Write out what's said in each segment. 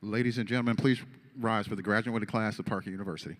Ladies and gentlemen, please rise for the graduating class of Parker University.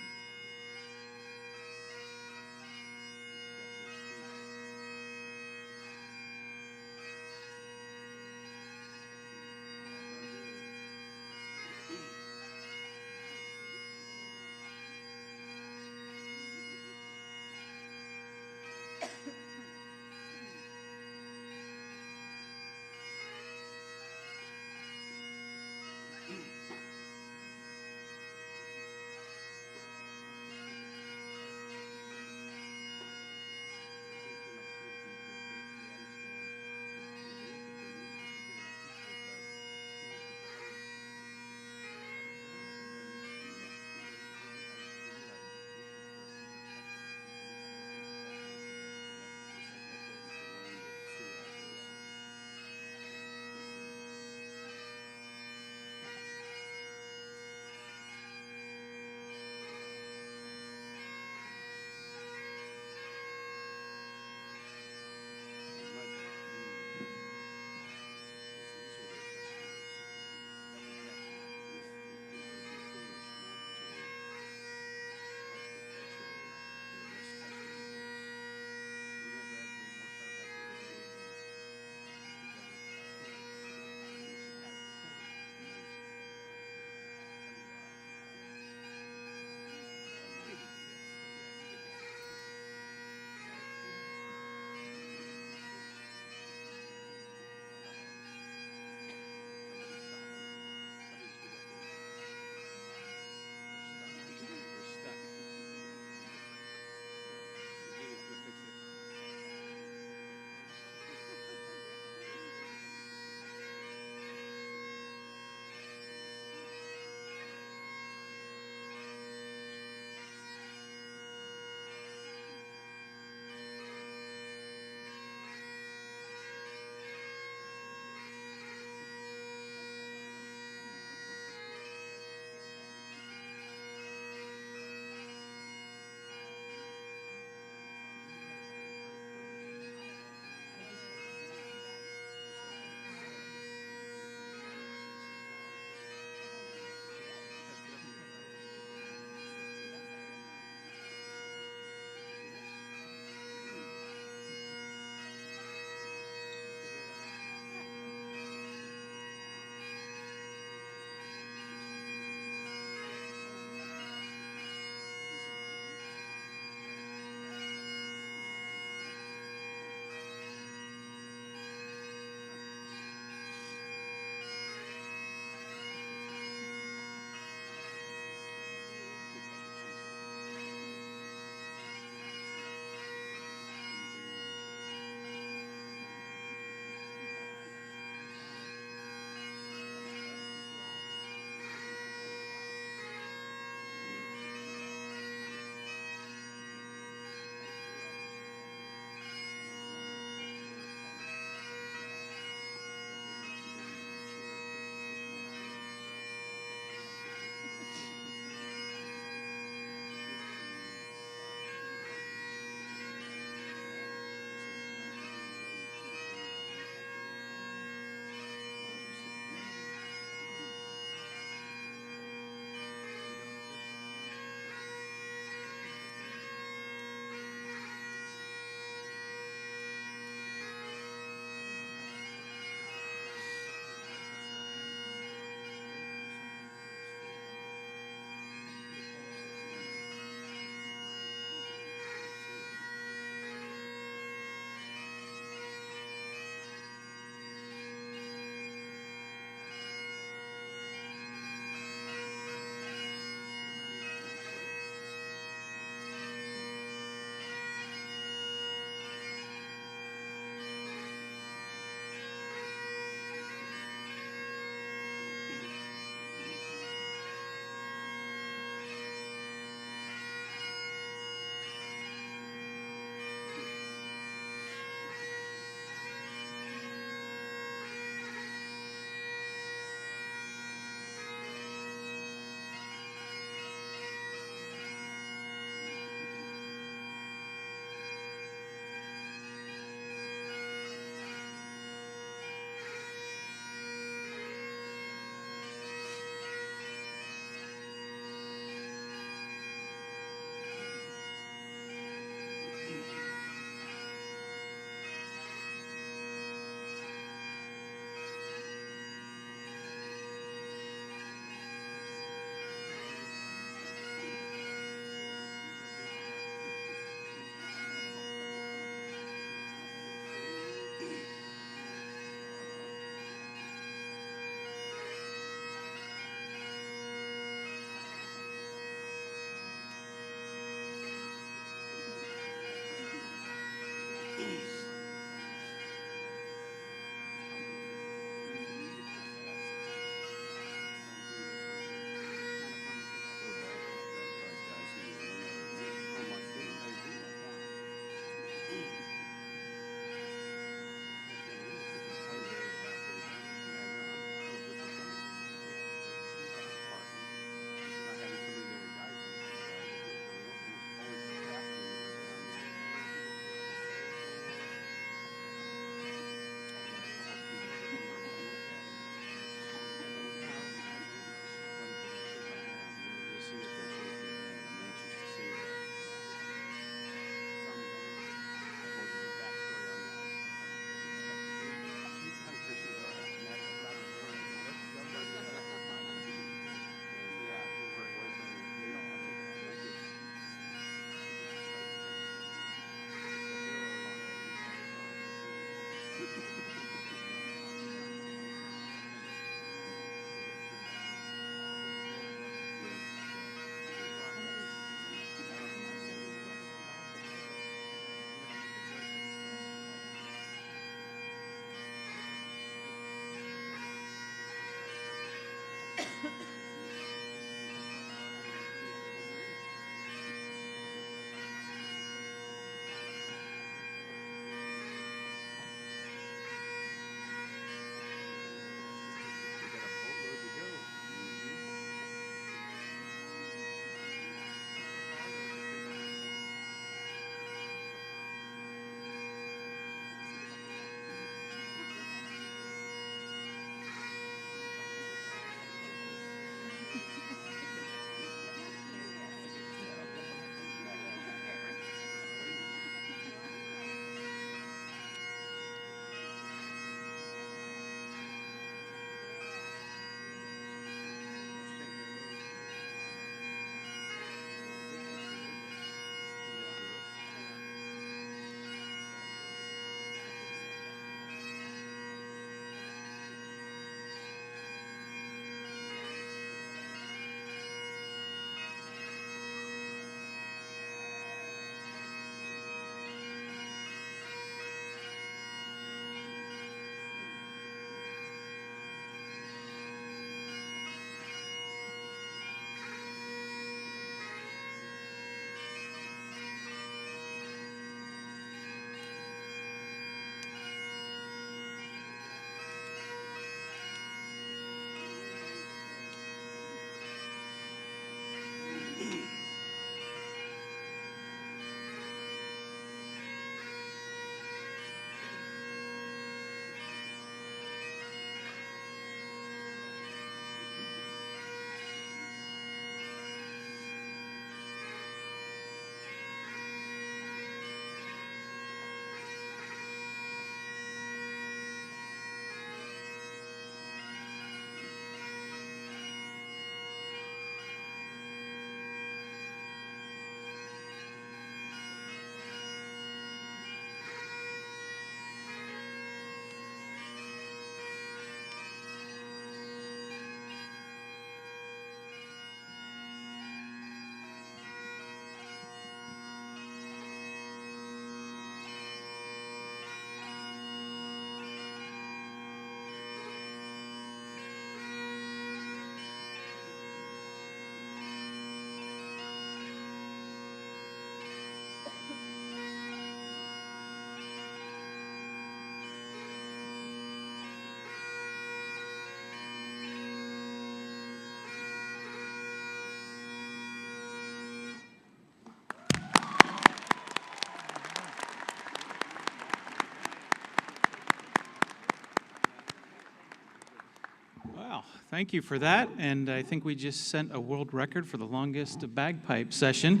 Wow, thank you for that. And I think we just set a world record for the longest bagpipe session.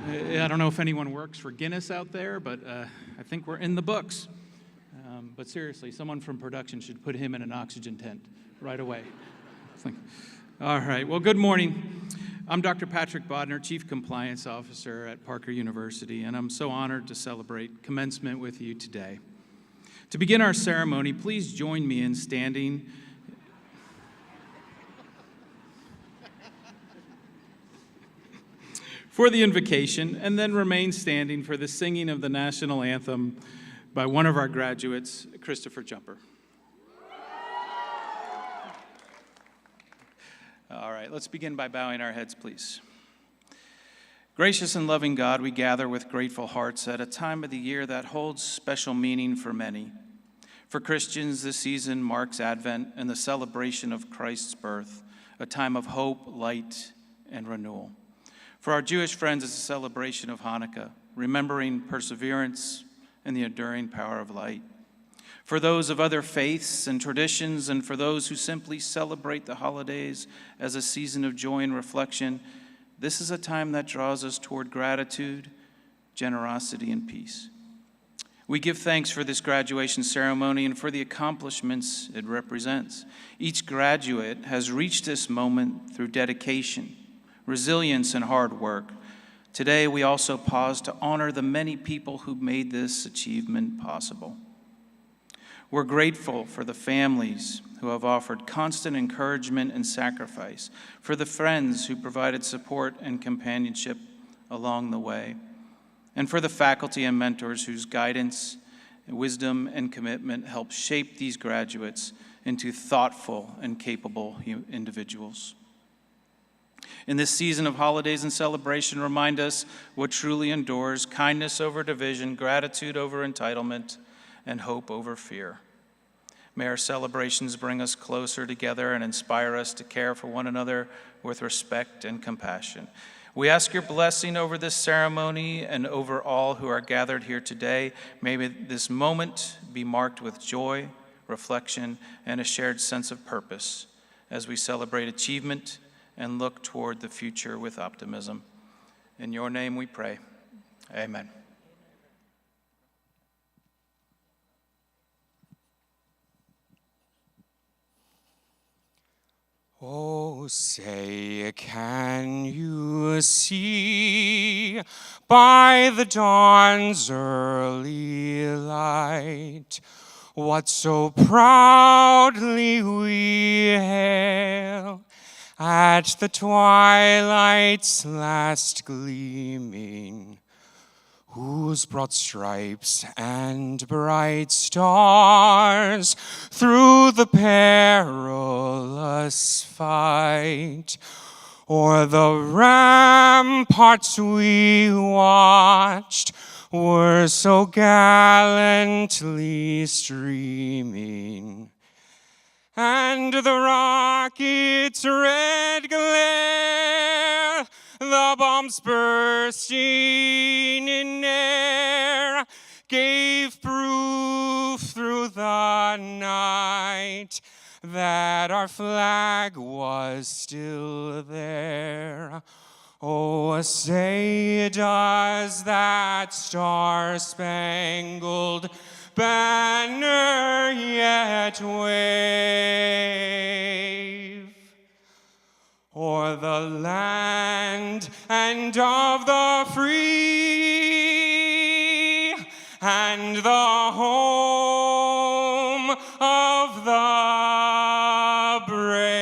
I don't know if anyone works for Guinness out there, but I think we're in the books. But seriously, someone from production should put him in an oxygen tent right away. All right, well, good morning. I'm Dr. Patrick Bodner, Chief Compliance Officer at Parker University, and I'm so honored to celebrate commencement with you today. To begin our ceremony, please join me in standing for the invocation, and then remain standing for the singing of the national anthem by one of our graduates, Christopher Jumper. All right, let's begin by bowing our heads, please. Gracious and loving God, we gather with grateful hearts at a time of the year that holds special meaning for many. For Christians, this season marks Advent and the celebration of Christ's birth, a time of hope, light, and renewal. For our Jewish friends, it's a celebration of Hanukkah, remembering perseverance and the enduring power of light. For those of other faiths and traditions, and for those who simply celebrate the holidays as a season of joy and reflection, this is a time that draws us toward gratitude, generosity, and peace. We give thanks for this graduation ceremony and for the accomplishments it represents. Each graduate has reached this moment through dedication, resilience, and hard work. Today, we also pause to honor the many people who made this achievement possible. We're grateful for the families who have offered constant encouragement and sacrifice, for the friends who provided support and companionship along the way, and for the faculty and mentors whose guidance, wisdom, and commitment helped shape these graduates into thoughtful and capable individuals. In this season of holidays and celebration, remind us what truly endures: kindness over division, gratitude over entitlement, and hope over fear. May our celebrations bring us closer together and inspire us to care for one another with respect and compassion. We ask your blessing over this ceremony and over all who are gathered here today. May this moment be marked with joy, reflection, and a shared sense of purpose as we celebrate achievement and look toward the future with optimism. In your name we pray. Amen. Oh, say, can you see by the dawn's early light what so proudly we hail at the twilight's last gleaming, whose broad stripes and bright stars through the perilous fight o'er the ramparts we watched were so gallantly streaming, and the rocket's red glare, the bombs bursting in air, gave proof through the night that our flag was still there. Oh, say, does that star-spangled banner yet wave o'er the land and of the free and the home of the brave?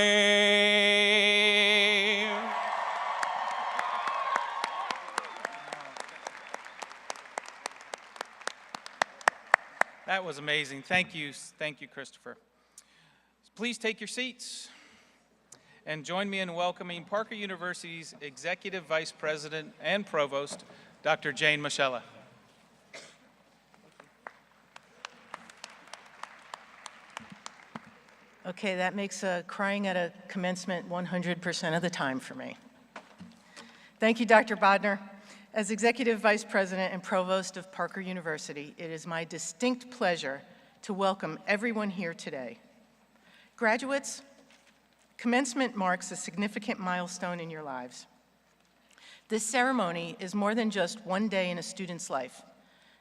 That was amazing. Thank you, Christopher. Please take your seats and join me in welcoming Parker University's Executive Vice President and Provost, Dr. Jane Michella. Okay, that makes crying at a commencement 100% of the time for me. Thank you, Dr. Bodner. As Executive Vice President and Provost of Parker University, it is my distinct pleasure to welcome everyone here today. Graduates, Commencement marks a significant milestone in your lives. This ceremony is more than just one day in a student's life.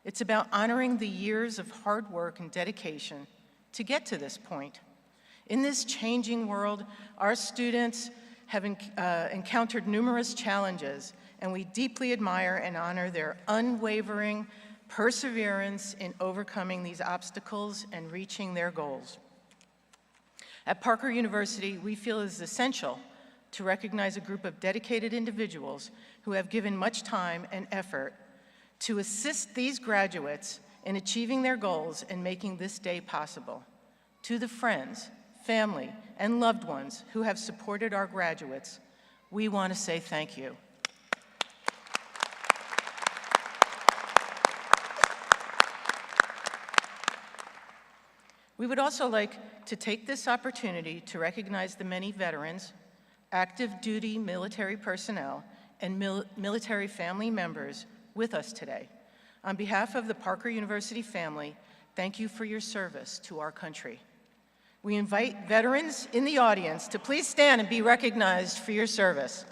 It's about honoring the years of hard work and dedication to get to this point. In this changing world, our students have encountered numerous challenges, and we deeply admire and honor their unwavering perseverance in overcoming these obstacles and reaching their goals. At Parker University, we feel it is essential to recognize a group of dedicated individuals who have given much time and effort to assist these graduates in achieving their goals and making this day possible. To the friends, family, and loved ones who have supported our graduates, we want to say thank you. We would also like to take this opportunity to recognize the many veterans, active duty military personnel, and military family members with us today. On behalf of the Parker University family, thank you for your service to our country. We invite veterans in the audience to please stand and be recognized for your service.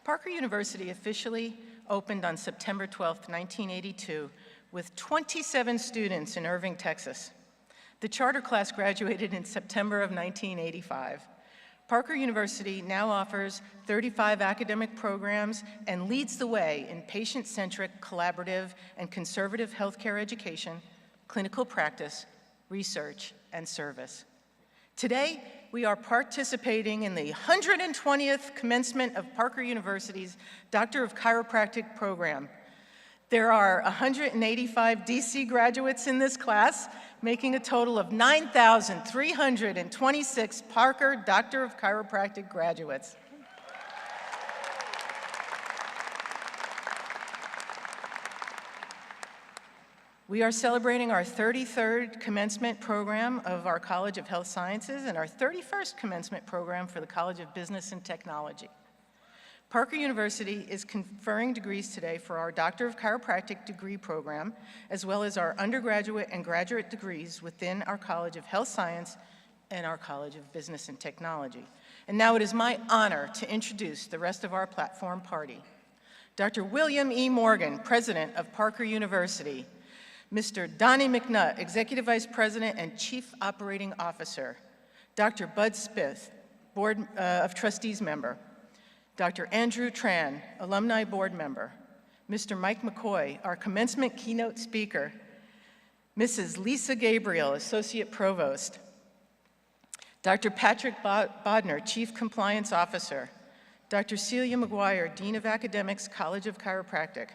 Parker University officially opened on September 12, 1982, with 27 students in Irving, Texas. The charter class graduated in September of 1985. Parker University now offers 35 academic programs and leads the way in patient-centric, collaborative, and conservative healthcare education, clinical practice, research, and service. Today, we are participating in the 120th commencement of Parker University's Doctor of Chiropractic program. There are 185 DC graduates in this class, making a total of 9,326 Parker Doctor of Chiropractic graduates. We are celebrating our 33rd commencement program of our College of Health Sciences and our 31st commencement program for the College of Business and Technology. Parker University is conferring degrees today for our Doctor of Chiropractic degree program, as well as our undergraduate and graduate degrees within our College of Health Science and our College of Business and Technology. And now it is my honor to introduce the rest of our platform party. Dr. William E. Morgan, President of Parker University. Mr. Donnie McNutt, Executive Vice President and Chief Operating Officer. Dr. Bud Smith, Board of Trustees member. Dr. Andrew Tran, Alumni Board member. Mr. Mike McCoy, our commencement keynote speaker. Mrs. Lisa Gabriel, Associate Provost. Dr. Patrick Bodner, Chief Compliance Officer. Dr. Celia McGuire, Dean of Academics, College of Chiropractic.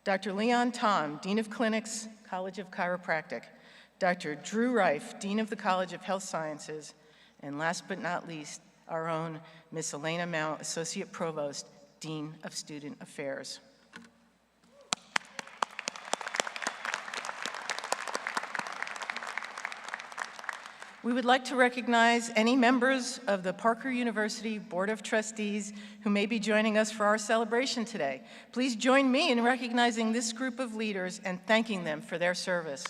Dr. Leon Tom, Dean of Clinics, College of Chiropractic. Dr. Drew Reif, Dean of the College of Health Sciences. And last but not least, our own Miss Elena Mount, Associate Provost, Dean of Student Affairs. We would like to recognize any members of the Parker University Board of Trustees who may be joining us for our celebration today. Please join me in recognizing this group of leaders and thanking them for their service.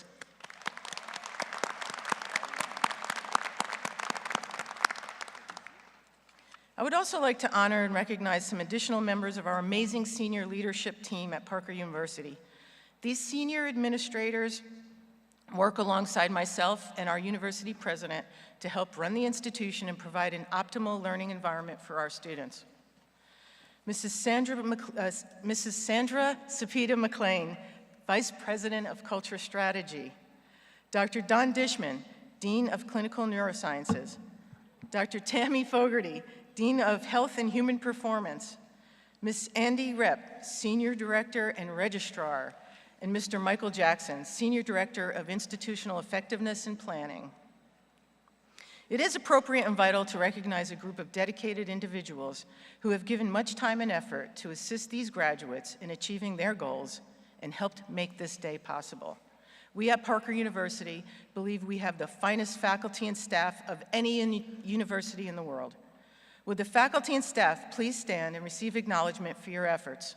I would also like to honor and recognize some additional members of our amazing senior leadership team at Parker University. These senior administrators work alongside myself and our university president to help run the institution and provide an optimal learning environment for our students. Mrs. Sandra Cepeda McLean, Vice President of Culture Strategy. Dr. Don Dishman, Dean of Clinical Neurosciences. Dr. Tammy Fogarty, Dean of Health and Human Performance. Ms. Andy Repp, Senior Director and Registrar. And Mr. Michael Jackson, Senior Director of Institutional Effectiveness and Planning. It is appropriate and vital to recognize a group of dedicated individuals who have given much time and effort to assist these graduates in achieving their goals and helped make this day possible. We at Parker University believe we have the finest faculty and staff of any university in the world. Would the faculty and staff please stand and receive acknowledgement for your efforts?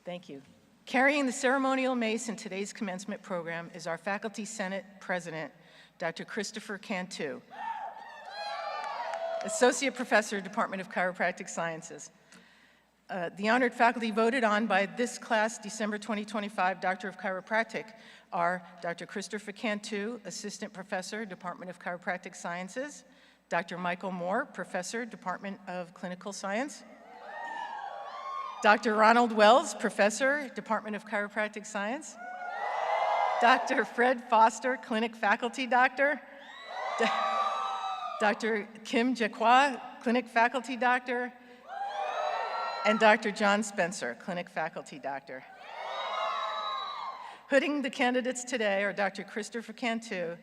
Thank you. Carrying the ceremonial mace in today's commencement program is our Faculty Senate President, Dr. Christopher Cantu, Associate Professor, Department of Chiropractic Sciences. The honored faculty voted on by this class, December 2025 Doctor of Chiropractic, are Dr. Christopher Cantu, Assistant Professor, Department of Chiropractic Sciences, Dr. Michael Moore, Professor, Department of Clinical Science, Dr. Ronald Wells, Professor, Department of Chiropractic Science, Dr. Fred Foster, Clinic Faculty Doctor, Dr. Kim Jacqua, Clinic Faculty Doctor, and Dr. John Spencer, Clinic Faculty Doctor. Hooding the candidates today are Dr. Christopher Cantu,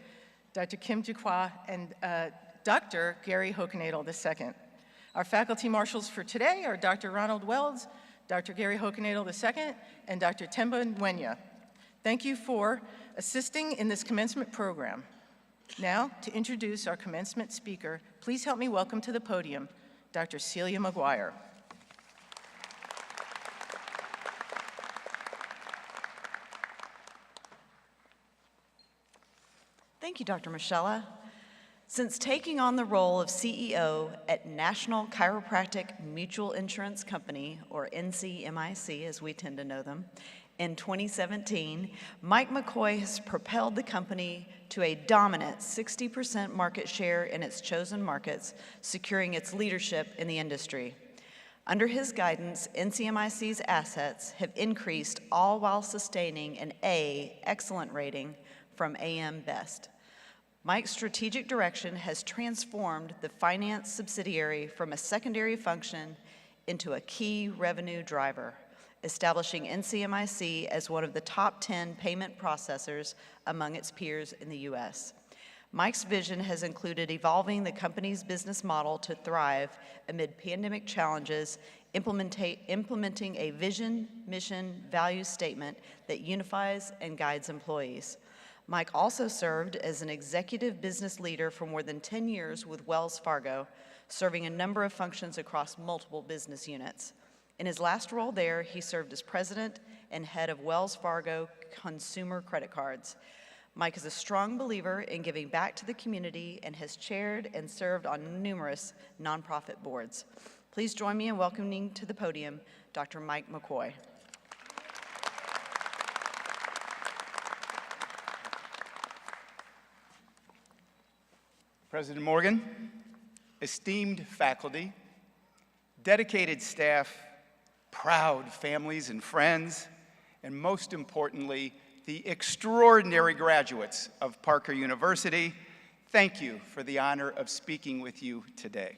Dr. Kim Jacqua, and Dr. Gary Hokenadel II. Our faculty marshals for today are Dr. Ronald Wells, Dr. Gary Hokenadel II, and Dr. Temba Nwenya. Thank you for assisting in this commencement program. Now, to introduce our commencement speaker, please help me welcome to the podium Dr. Celia McGuire. Thank you, Dr. Michella. Since taking on the role of CEO at National Chiropractic Mutual Insurance Company, or NCMIC as we tend to know them, in 2017, Mike McCoy has propelled the company to a dominant 60% market share in its chosen markets, securing its leadership in the industry. Under his guidance, NCMIC's assets have increased, all while sustaining an A, excellent rating from AM Best. Mike's strategic direction has transformed the finance subsidiary from a secondary function into a key revenue driver, establishing NCMIC as one of the top 10 payment processors among its peers in the U.S. Mike's vision has included evolving the company's business model to thrive amid pandemic challenges, implementing a vision, mission, value statement that unifies and guides employees. Mike also served as an executive business leader for more than 10 years with Wells Fargo, serving a number of functions across multiple business units. In his last role there, he served as president and head of Wells Fargo Consumer Credit Cards. Mike is a strong believer in giving back to the community and has chaired and served on numerous nonprofit boards. Please join me in welcoming to the podium Dr. Mike McCoy. President Morgan, esteemed faculty, dedicated staff, proud families and friends, and most importantly, the extraordinary graduates of Parker University, thank you for the honor of speaking with you today.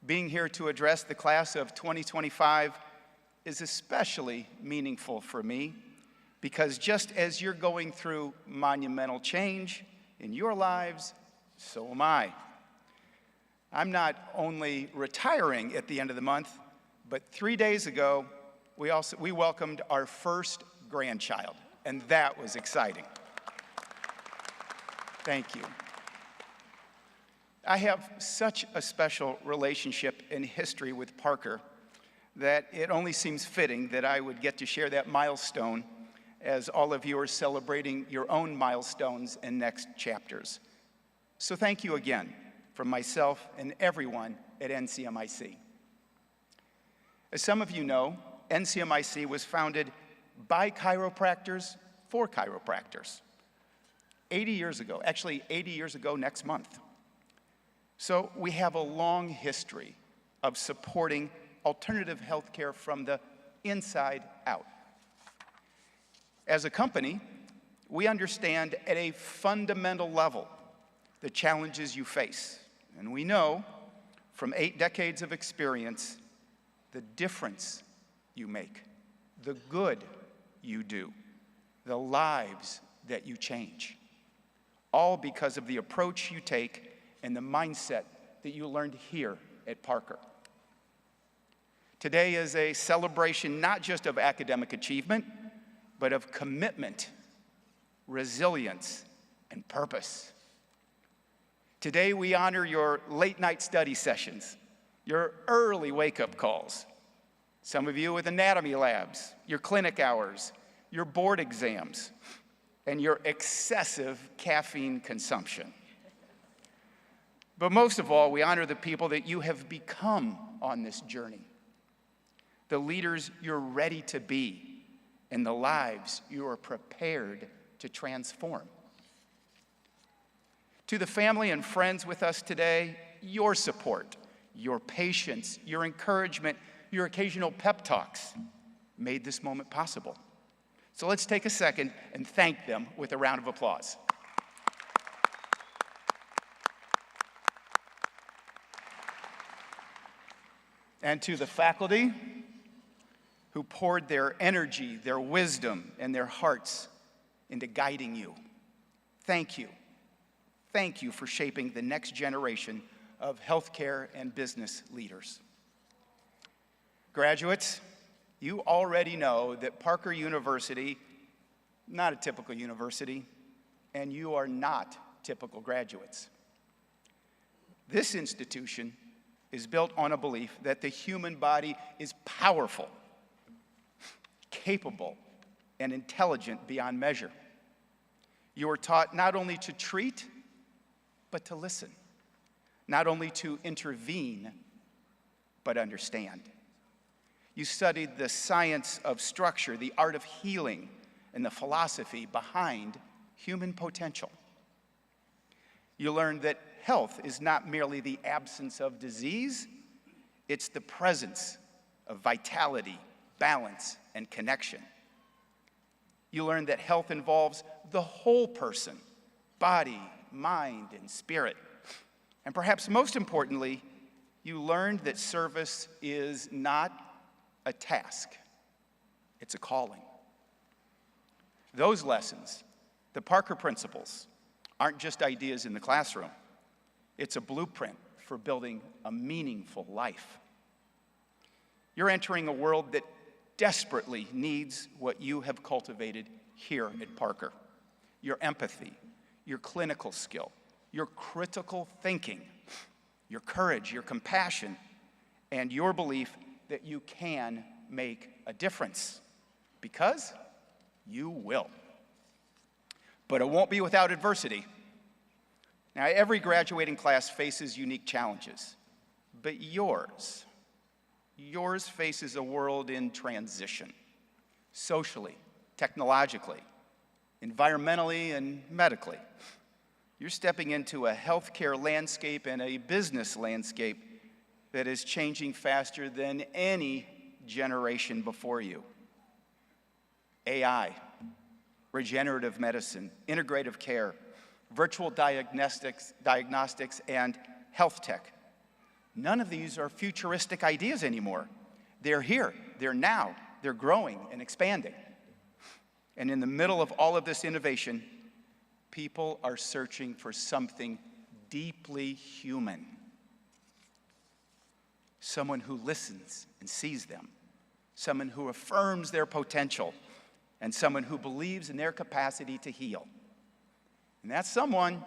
Being here to address the class of 2025 is especially meaningful for me because just as you're going through monumental change in your lives, so am I. I'm not only retiring at the end of the month, but 3 days ago, we welcomed our first grandchild, and that was exciting. Thank you. I have such a special relationship and history with Parker that it only seems fitting that I would get to share that milestone as all of you are celebrating your own milestones and next chapters. So thank you again from myself and everyone at NCMIC. As some of you know, NCMIC was founded by chiropractors for chiropractors 80 years ago, actually 80 years ago next month. So we have a long history of supporting alternative healthcare from the inside out. As a company, we understand at a fundamental level the challenges you face. And we know from 8 decades of experience the difference you make, the good you do, the lives that you change, all because of the approach you take and the mindset that you learned here at Parker. Today is a celebration not just of academic achievement, but of commitment, resilience, and purpose. Today we honor your late-night study sessions, your early wake-up calls, some of you with anatomy labs, your clinic hours, your board exams, and your excessive caffeine consumption. But most of all, we honor the people that you have become on this journey, the leaders you're ready to be, and the lives you are prepared to transform. To the family and friends with us today, your support, your patience, your encouragement, your occasional pep talks made this moment possible. So let's take a second and thank them with a round of applause. And to the faculty who poured their energy, their wisdom, and their hearts into guiding you, thank you. Thank you for shaping the next generation of healthcare and business leaders. Graduates, you already know that Parker University, not a typical university, and you are not typical graduates. This institution is built on a belief that the human body is powerful, capable, and intelligent beyond measure. You are taught not only to treat, but to listen. Not only to intervene, but understand. You studied the science of structure, the art of healing, and the philosophy behind human potential. You learned that health is not merely the absence of disease, it's the presence of vitality, balance, and connection. You learned that health involves the whole person, body, mind, and spirit. And perhaps most importantly, you learned that service is not a task, it's a calling. Those lessons, the Parker principles, aren't just ideas in the classroom. It's a blueprint for building a meaningful life. You're entering a world that desperately needs what you have cultivated here at Parker. Your empathy, your clinical skill, your critical thinking, your courage, your compassion, and your belief that you can make a difference, because you will. But it won't be without adversity. Now, every graduating class faces unique challenges, but yours faces a world in transition, socially, technologically, environmentally, and medically. You're stepping into a healthcare landscape and a business landscape that is changing faster than any generation before you. AI, regenerative medicine, integrative care, virtual diagnostics, and health tech. None of these are futuristic ideas anymore. They're here, they're now, they're growing and expanding. And in the middle of all of this innovation, people are searching for something deeply human. Someone who listens and sees them, someone who affirms their potential, and someone who believes in their capacity to heal. And that someone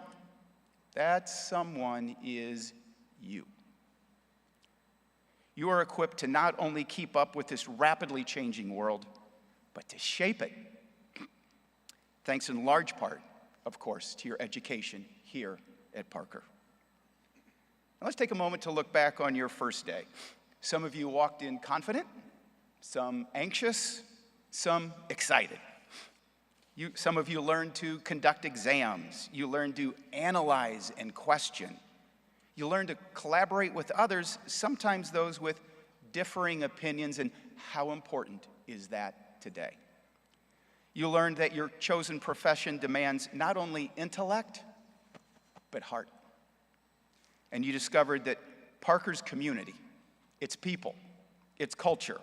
is you. You are equipped to not only keep up with this rapidly changing world, but to shape it. Thanks in large part, of course, to your education here at Parker. Now let's take a moment to look back on your first day. Some of you walked in confident, some anxious, some excited. Some of you learned to conduct exams. You learned to analyze and question. You learned to collaborate with others, sometimes those with differing opinions, and how important is that today? You learned that your chosen profession demands not only intellect, but heart. And you discovered that Parker's community, its people, its culture,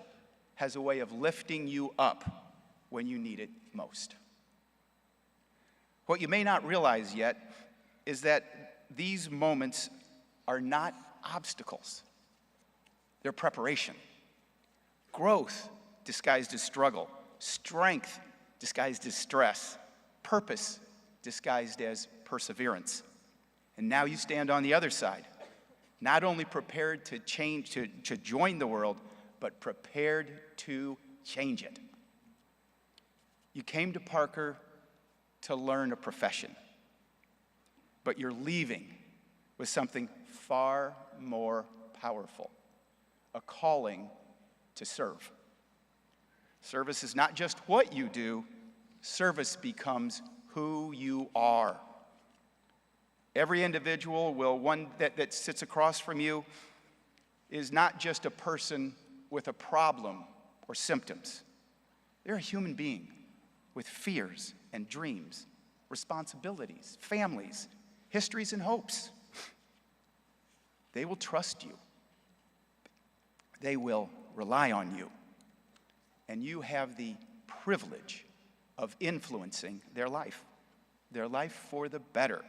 has a way of lifting you up when you need it most. What you may not realize yet is that these moments are not obstacles. They're preparation. growth disguised as struggle, strength disguised as stress, purpose disguised as perseverance. And now you stand on the other side, not only prepared to change, to join the world, but prepared to change it. You came to Parker to learn a profession, but you're leaving with something far more powerful, a calling to serve. Service is not just what you do, service becomes who you are. Every individual that sits across from you is not just a person with a problem or symptoms. They're a human being with fears and dreams, responsibilities, families, histories, and hopes. They will trust you. They will rely on you. And you have the privilege of influencing their life for the better.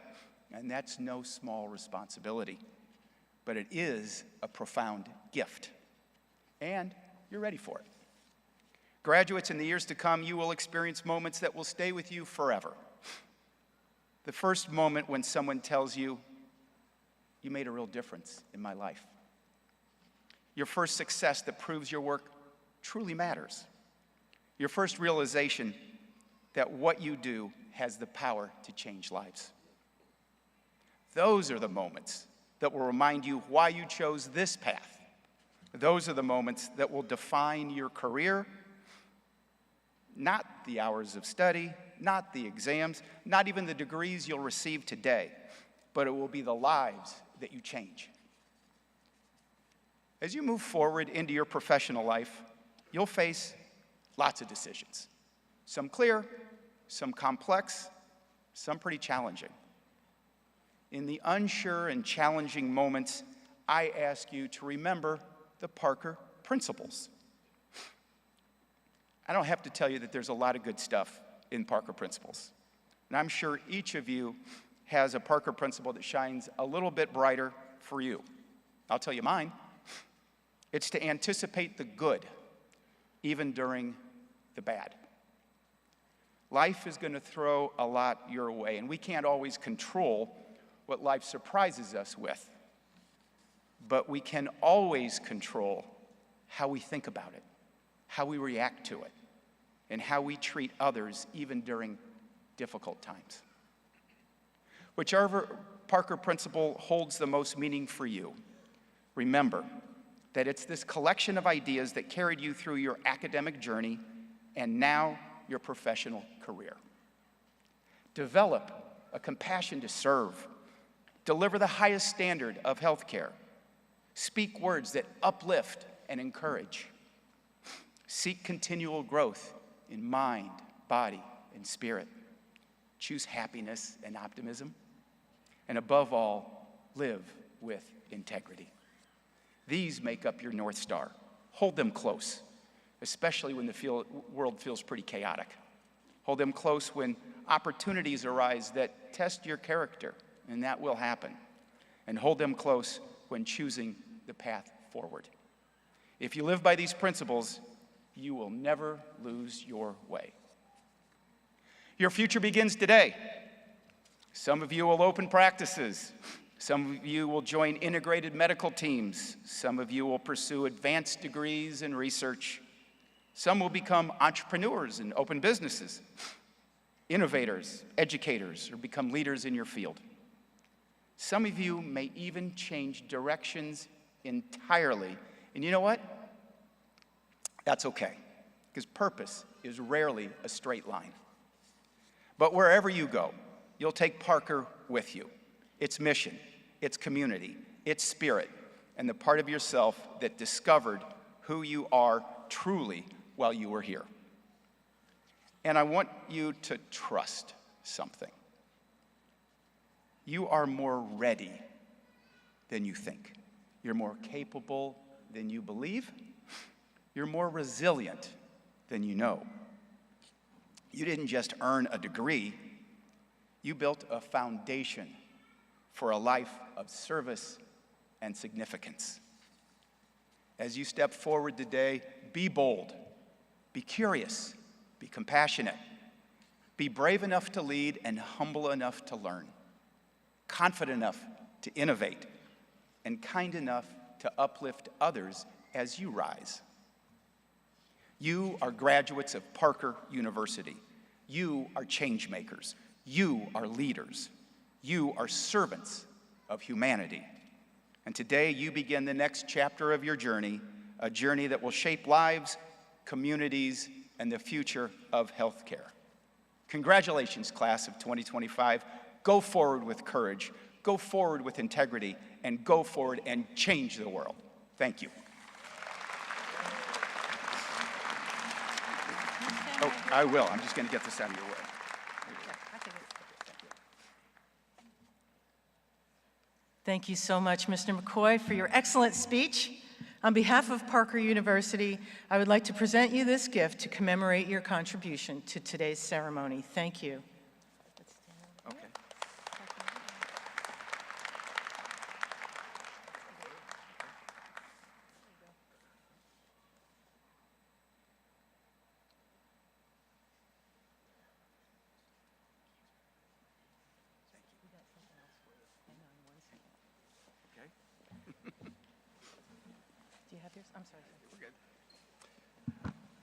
And that's no small responsibility, but it is a profound gift. And you're ready for it. Graduates, in the years to come, you will experience moments that will stay with you forever. The first moment when someone tells you, "You made a real difference in my life." Your first success that proves your work truly matters. Your first realization that what you do has the power to change lives. Those are the moments that will remind you why you chose this path. Those are the moments that will define your career, not the hours of study, not the exams, not even the degrees you'll receive today, but it will be the lives that you change. As you move forward into your professional life, you'll face lots of decisions. Some clear, some complex, some pretty challenging. In the unsure and challenging moments, I ask you to remember the Parker principles. I don't have to tell you that there's a lot of good stuff in Parker principles. And I'm sure each of you has a Parker principle that shines a little bit brighter for you. I'll tell you mine. It's to anticipate the good, even during the bad. Life is going to throw a lot your way, and we can't always control what life surprises us with. But we can always control how we think about it, how we react to it, and how we treat others even during difficult times. Whichever Parker principle holds the most meaning for you, remember that it's this collection of ideas that carried you through your academic journey and now your professional career. Develop a compassion to serve. Deliver the highest standard of healthcare. Speak words that uplift and encourage. Seek continual growth in mind, body, and spirit. Choose happiness and optimism. And above all, live with integrity. These make up your North Star. Hold them close, especially when the world feels pretty chaotic. Hold them close when opportunities arise that test your character, and that will happen. And hold them close when choosing the path forward. If you live by these principles, you will never lose your way. Your future begins today. Some of you will open practices. Some of you will join integrated medical teams. Some of you will pursue advanced degrees in research. Some will become entrepreneurs and open businesses, innovators, educators, or become leaders in your field. Some of you may even change directions entirely. And you know what? That's okay, because purpose is rarely a straight line. But wherever you go, you'll take Parker with you. Its mission, its community, its spirit, and the part of yourself that discovered who you are truly while you were here. And I want you to trust something. You are more ready than you think. You're more capable than you believe. You're more resilient than you know. You didn't just earn a degree, you built a foundation for a life of service and significance. as you step forward today, be bold, be curious, be compassionate, be brave enough to lead and humble enough to learn, confident enough to innovate, and kind enough to uplift others as you rise. You are graduates of Parker University. You are change makers. You are leaders. You are servants of humanity. And today you begin the next chapter of your journey, a journey that will shape lives, communities, and the future of healthcare. Congratulations, class of 2025. Go forward with courage, go forward with integrity, and go forward and change the world. Thank you. Oh, I will. I'm just going to get this out of your way. Thank you so much, Mr. McCoy, for your excellent speech. On behalf of Parker University, I would like to present you this gift to commemorate your contribution to today's ceremony. Thank you. Okay. Do you have yours? I'm sorry.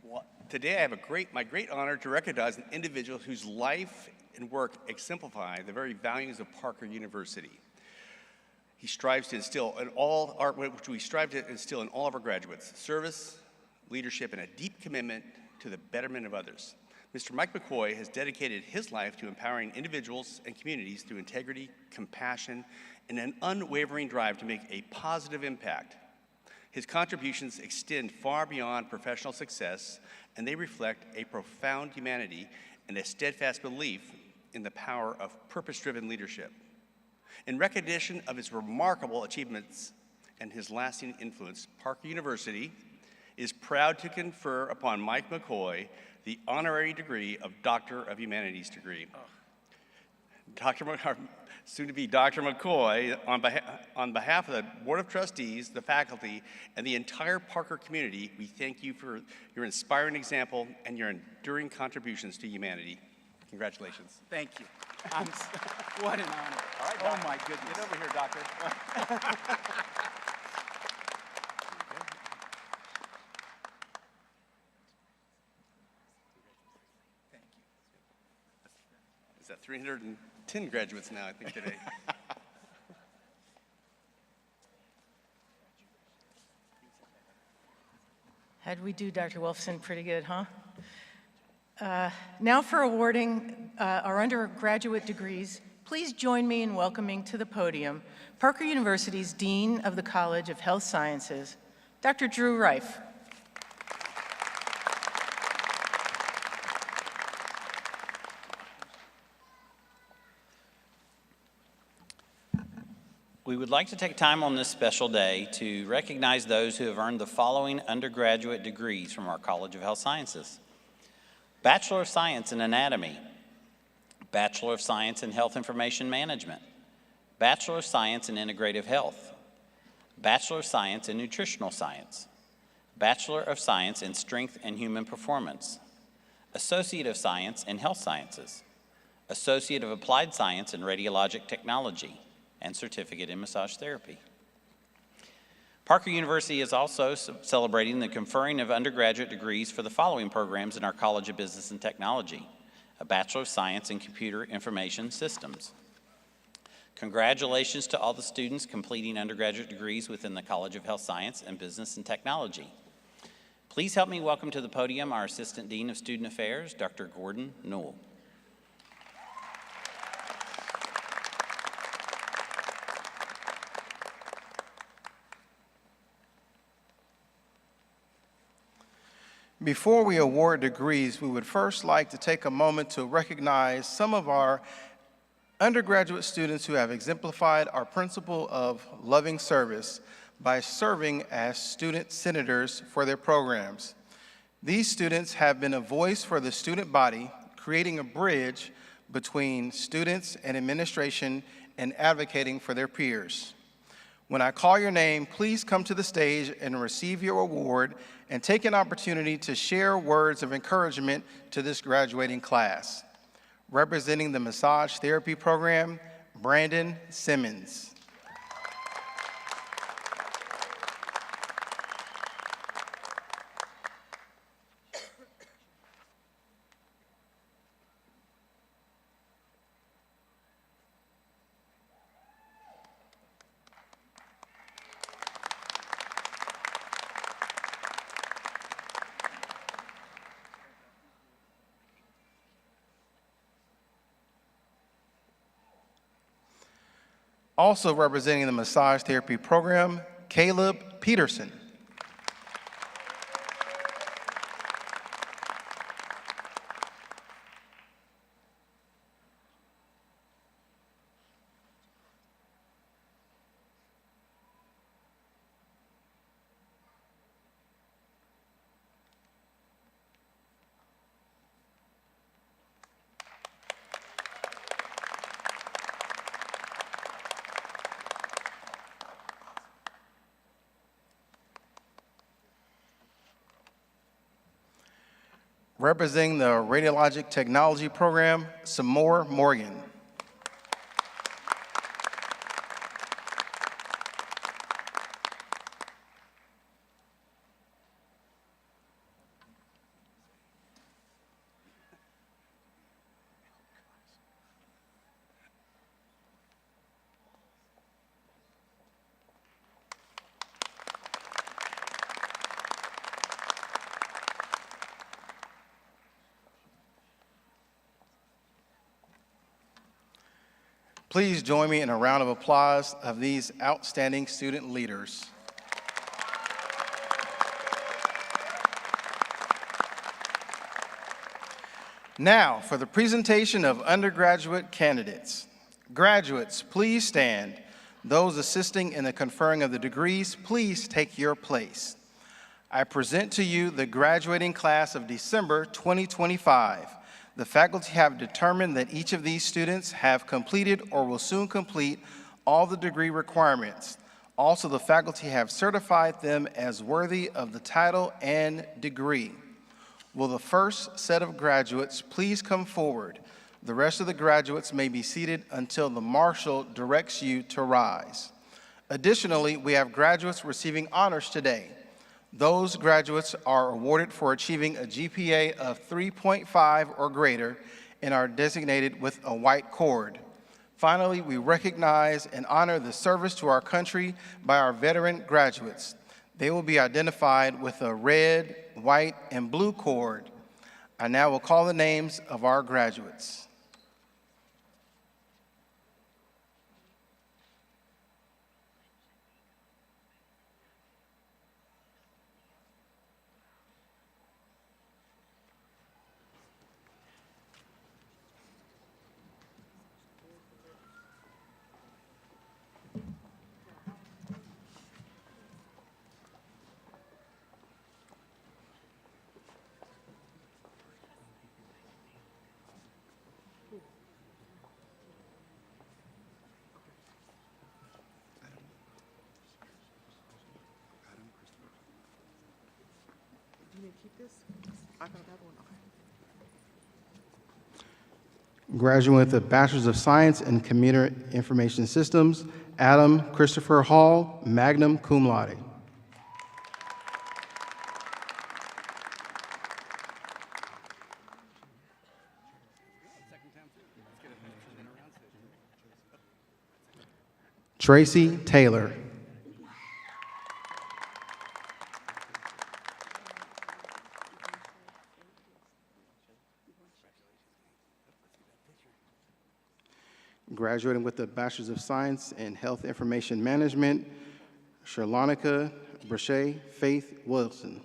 Well, today I have my great honor to recognize an individual whose life and work exemplify the very values of Parker University. He strives to instill in all our, which we strive to instill in all of our graduates, service, leadership, and a deep commitment to the betterment of others. Mr. Mike McCoy has dedicated his life to empowering individuals and communities through integrity, compassion, and an unwavering drive to make a positive impact. His contributions extend far beyond professional success, and they reflect a profound humanity and a steadfast belief in the power of purpose-driven leadership. In recognition of his remarkable achievements and his lasting influence, Parker University is proud to confer upon Mike McCoy the honorary degree of Doctor of Humanities degree. Soon-to-be Dr. McCoy, on behalf of the Board of Trustees, the faculty, and the entire Parker community, we thank you for your inspiring example and your enduring contributions to humanity. Congratulations. Thank you. What an honor. All right, oh, my goodness. Get over here, doctor. Thank you. Is that 310 graduates now, I think, today? How'd we do, Dr. Wolfson? Pretty good, huh? Now for awarding our undergraduate degrees, please join me in welcoming to the podium Parker University's Dean of the College of Health Sciences, Dr. Drew Reif. We would like to take time on this special day to recognize those who have earned the following undergraduate degrees from our College of Health Sciences. Bachelor of Science in Anatomy, Bachelor of Science in Health Information Management, Bachelor of Science in Integrative Health, Bachelor of Science in Nutritional Science, Bachelor of Science in Strength and Human Performance, Associate of Science in Health Sciences, Associate of Applied Science in Radiologic Technology, and Certificate in Massage Therapy. Parker University is also celebrating the conferring of undergraduate degrees for the following programs in our College of Business and Technology: a Bachelor of Science in Computer Information Systems. Congratulations to all the students completing undergraduate degrees within the College of Health Science and Business and Technology. Please help me welcome to the podium our Assistant Dean of Student Affairs, Dr. Gordon Newell. Before we award degrees, we would first like to take a moment to recognize some of our undergraduate students who have exemplified our principle of loving service by serving as student senators for their programs. These students have been a voice for the student body, creating a bridge between students and administration and advocating for their peers. When I call your name, please come to the stage and receive your award and take an opportunity to share words of encouragement to this graduating class. Representing the massage therapy program, Brandon Simmons. Also representing the massage therapy program, Caleb Peterson. Representing the radiologic technology program, Samore Morgan. Please join me in a round of applause of these outstanding student leaders. Now, for the presentation of undergraduate candidates. Graduates, please stand. Those assisting in the conferring of the degrees, please take your place. I present to you the graduating class of December 2025. The faculty have determined that each of these students have completed or will soon complete all the degree requirements. Also, the faculty have certified them as worthy of the title and degree. Will the first set of graduates please come forward? The rest of the graduates may be seated until the marshal directs you to rise. Additionally, we have graduates receiving honors today. Those graduates are awarded for achieving a GPA of 3.5 or greater and are designated with a white cord. Finally, we recognize and honor the service to our country by our veteran graduates. They will be identified with a red, white, and blue cord. I now will call the names of our graduates. Graduating with a Bachelor's of Science in Computer Information Systems, Adam Christopher Hall, magna cum laude. Tracy Taylor. Graduating with a Bachelor's of Science in Health Information Management, Charlonica Brachet Faith Wilson.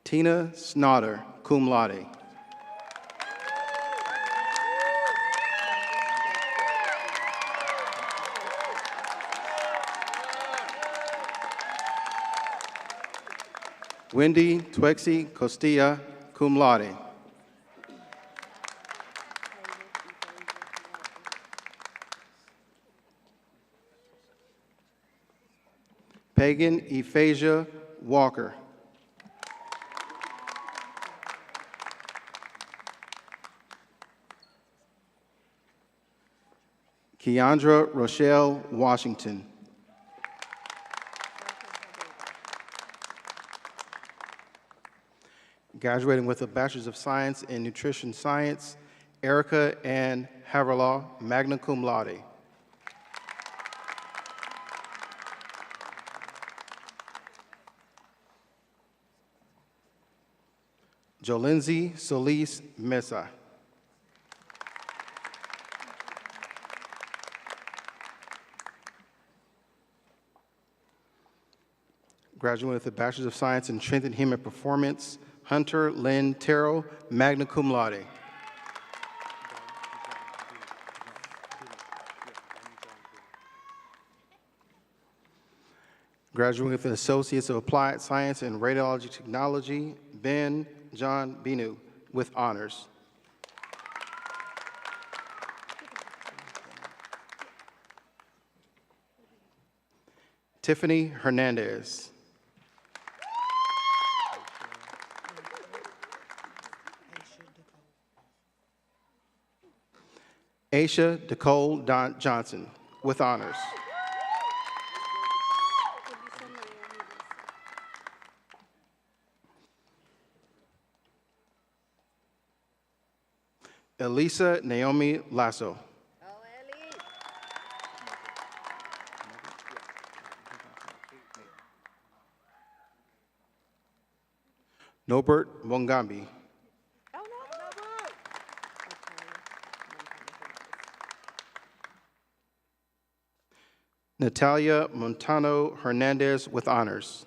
Tina Snotter, cum laude. Wendy Twexi Costilla, cum laude. Pagan Ephasia Walker. Keandra Rochelle Washington. Graduating with a Bachelor's of Science in Nutrition Science, Erica Ann Haverlaw, magna cum laude. Jolindsy Solis Mesa. Graduating with a Bachelor's of Science in Strength and Human Performance, Hunter Lynn Terrell, magna cum laude. Graduating with an Associates of Applied Science in Radiology Technology, Ben John Binu, with honors. Tiffany Hernandez. Aisha Nicole Johnson, with honors. Elisa Naomi Lasso. Norbert Mongambi. Natalia Montano Hernandez, with honors.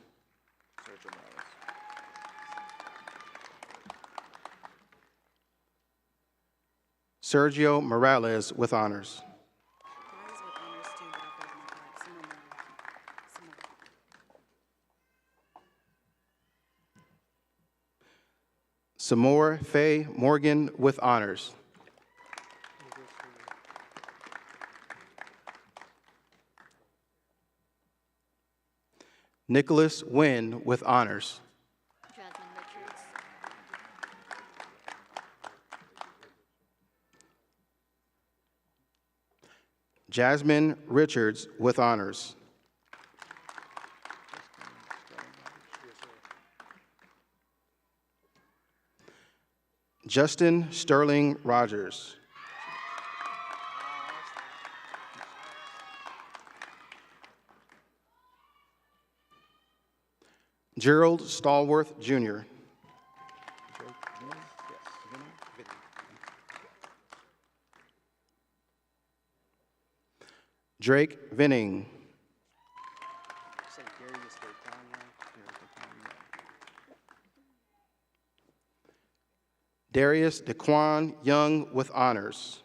Sergio Morales, with honors. Samore Faye Morgan, with honors. Nicholas Wynn, with honors. Jasmine Richards, with honors. Justin Sterling Rogers. Gerald Stallworth, Jr. Drake Vinning. Darius DeQuan Young, with honors.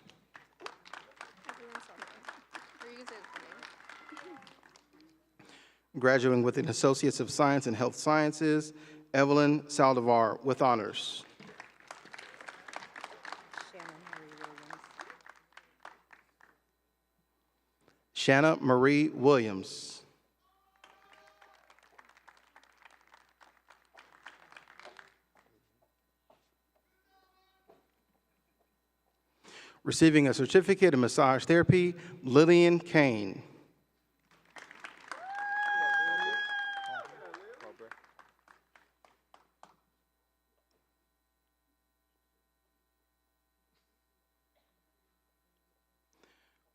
Graduating with an Associates of Science in Health Sciences, Evelyn Saldivar, with honors. Shanna Marie Williams. Receiving a certificate in massage therapy, Lillian Kane.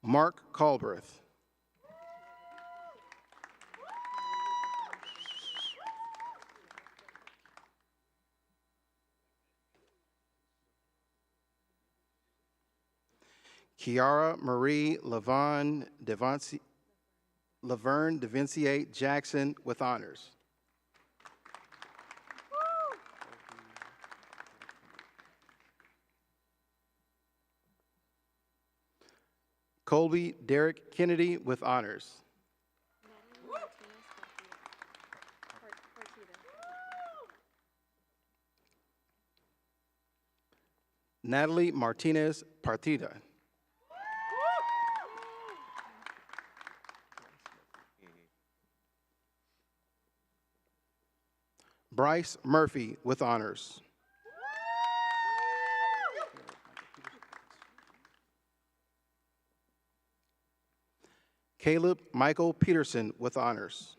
Mark Culberth. Kiara Marie Laverne Devincier Jackson, with honors. Colby Derek Kennedy, with honors. Natalie Martinez Partida. Bryce Murphy with honors. Caleb Michael Peterson with honors.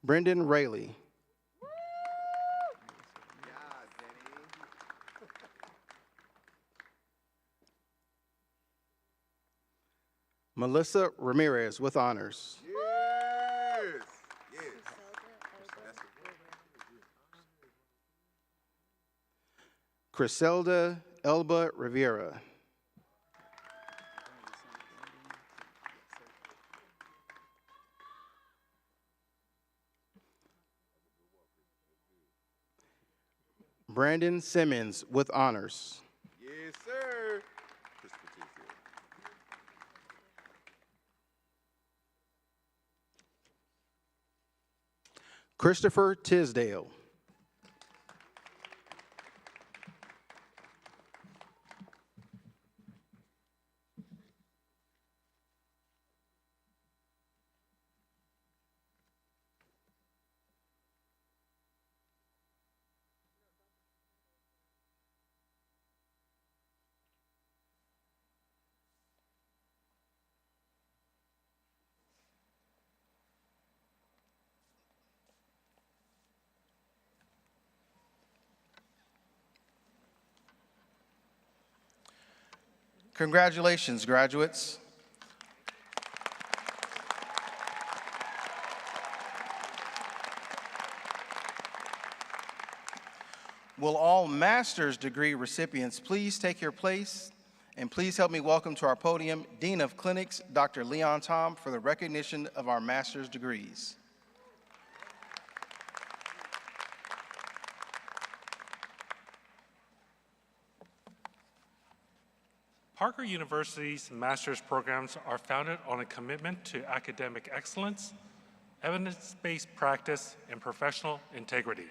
Brendan Rayleigh. Melissa Ramirez with honors. Yes. Yes. Criselda Elba Rivera. Brandon Simmons with honors. Yes, sir. Christopher Tisdale. Congratulations, graduates. Will all master's degree recipients please take your place, and please help me welcome to our podium Dean of Clinics, Dr. Leon Tom, for the recognition of our master's degrees. Parker University's master's programs are founded on a commitment to academic excellence, evidence-based practice, and professional integrity.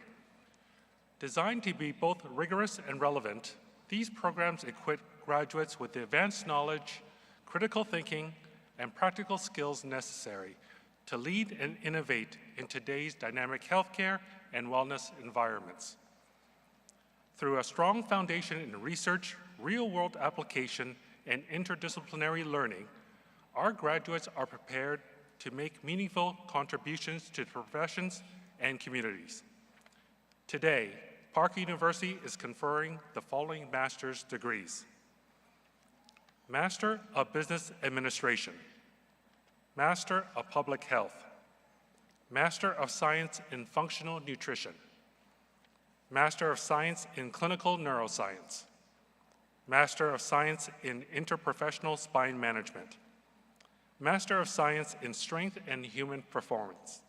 Designed to be both rigorous and relevant, these programs equip graduates with the advanced knowledge, critical thinking, and practical skills necessary to lead and innovate in today's dynamic healthcare and wellness environments. Through a strong foundation in research, real-world application, and interdisciplinary learning, our graduates are prepared to make meaningful contributions to professions and communities. Today, Parker University is conferring the following master's degrees: Master of Business Administration, Master of Public Health, Master of Science in Functional Nutrition, Master of Science in Clinical Neuroscience, Master of Science in Interprofessional Spine Management, Master of Science in Strength and Human Performance,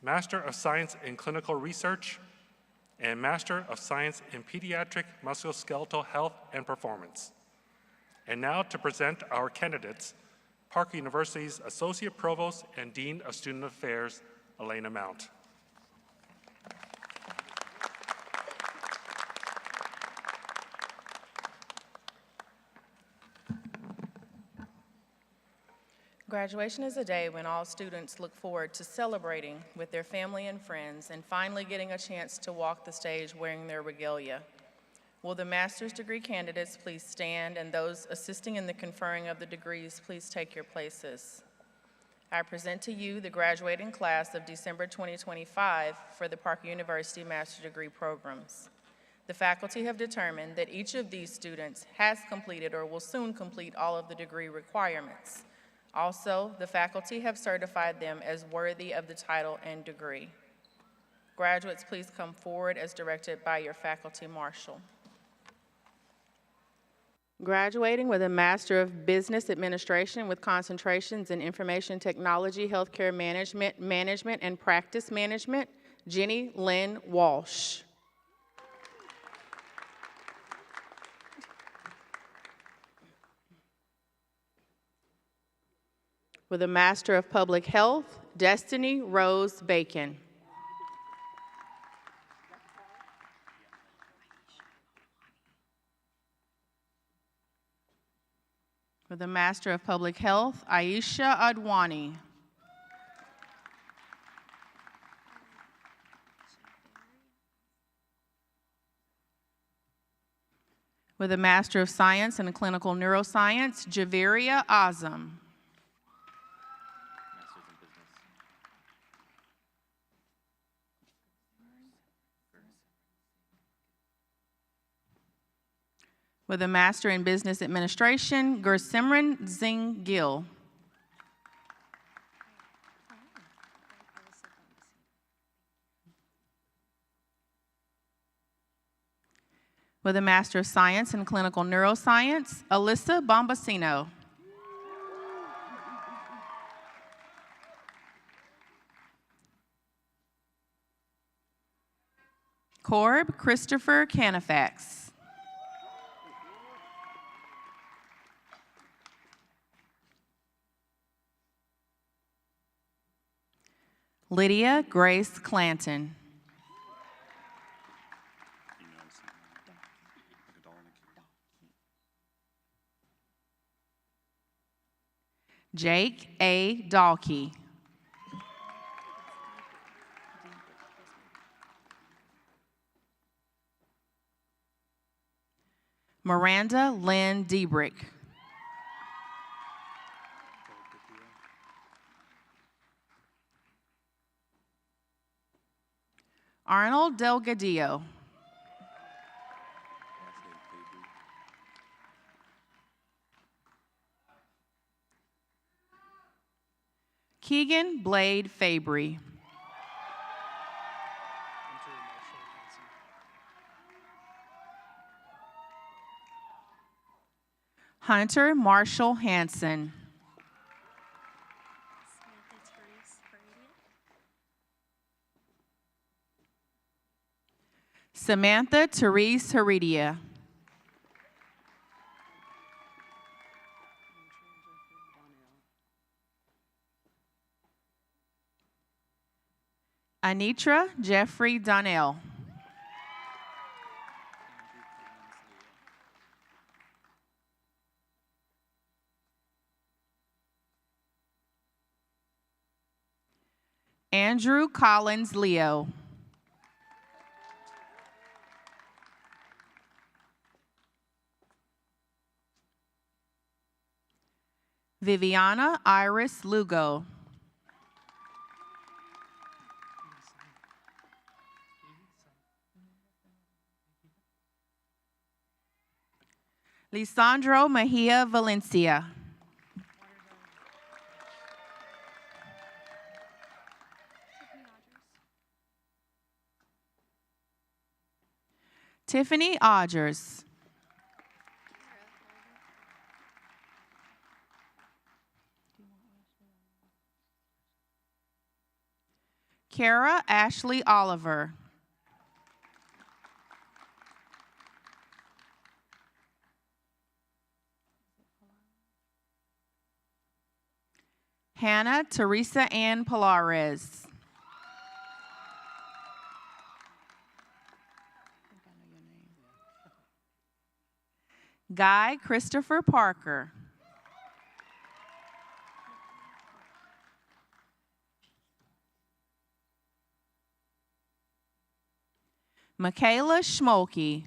Master of Science in Clinical Research, and Master of Science in Pediatric Musculoskeletal Health and Performance. And now to present our candidates, Parker University's Associate Provost and Dean of Student Affairs, Elena Mount. Graduation is a day when all students look forward to celebrating with their family and friends and finally getting a chance to walk the stage wearing their regalia. Will the master's degree candidates please stand, and those assisting in the conferring of the degrees please take your places. I present to you the graduating class of December 2025 for the Parker University Master's Degree programs. The faculty have determined that each of these students has completed or will soon complete all of the degree requirements. Also, the faculty have certified them as worthy of the title and degree. Graduates, please come forward as directed by your faculty marshal. Graduating with a Master of Business Administration with concentrations in Information Technology, Healthcare Management, and Practice Management, Jenny Lynn Walsh. With a Master of Public Health, Destiny Rose Bacon. For the Master of Public Health, Aisha Adwani. With a Master of Science in Clinical Neuroscience, Javeria Azam. With a Master in Business Administration, Gursimran Singh Gill. With a Master of Science in Clinical Neuroscience, Alyssa Bombasino. Corb Christopher Canifax. Lydia Grace Clanton. Jake A. Dalkey. Miranda Lynn Diebrick. Arnold Delgadillo. Keegan Blade Fabry. Hunter Marshall Hansen. Samantha Therese Heredia. Anitra Jeffrey Donnell. Andrew Collins Leo. Viviana Iris Lugo. Lisandro Mejia Valencia. Tiffany Odgers. Kara Ashley Oliver. Hannah Teresa Ann Polares. Guy Christopher Parker. Michaela Schmolke.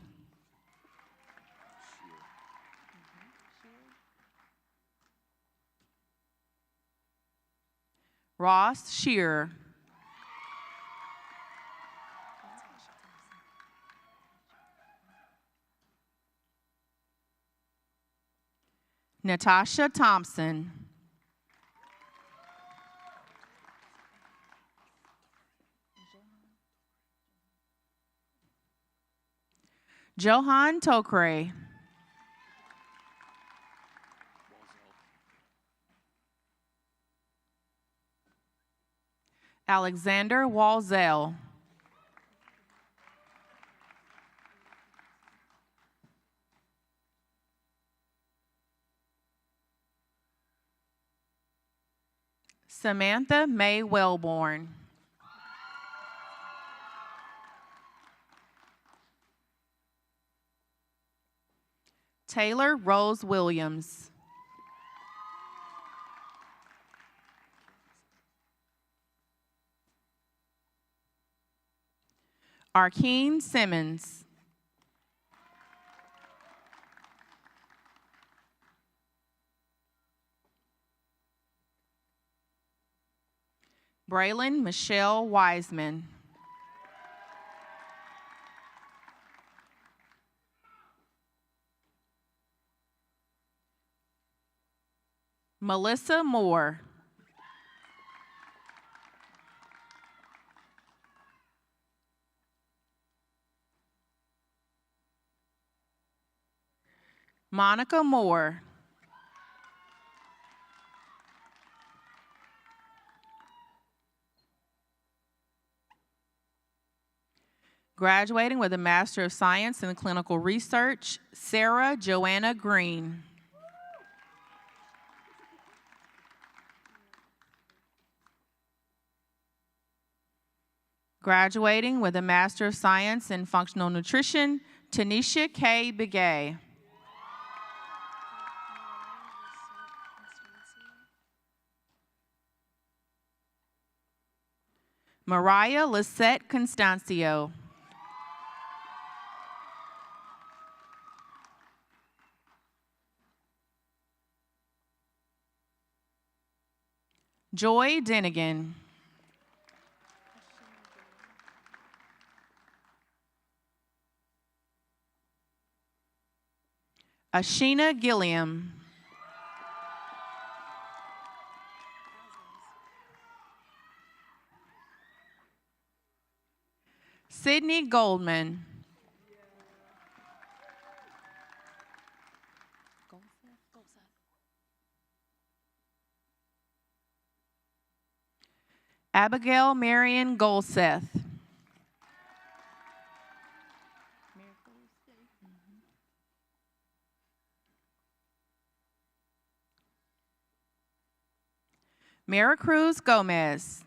Ross Shearer. Natasha Thompson. Johan Tokre. Alexander Walzell. Samantha May Wellborn. Taylor Rose Williams. Arkeen Simmons. Braylon Michelle Wiseman. Melissa Moore. Monica Moore. Graduating with a Master of Science in Clinical Research, Sarah Joanna Green. Graduating with a Master of Science in Functional Nutrition, Tanisha K. Begay. Mariah Lisette Constancio. Joy Denigan. Ashina Gilliam. Sydney Goldman. Abigail Marion Golseth. Maricruz Gomez.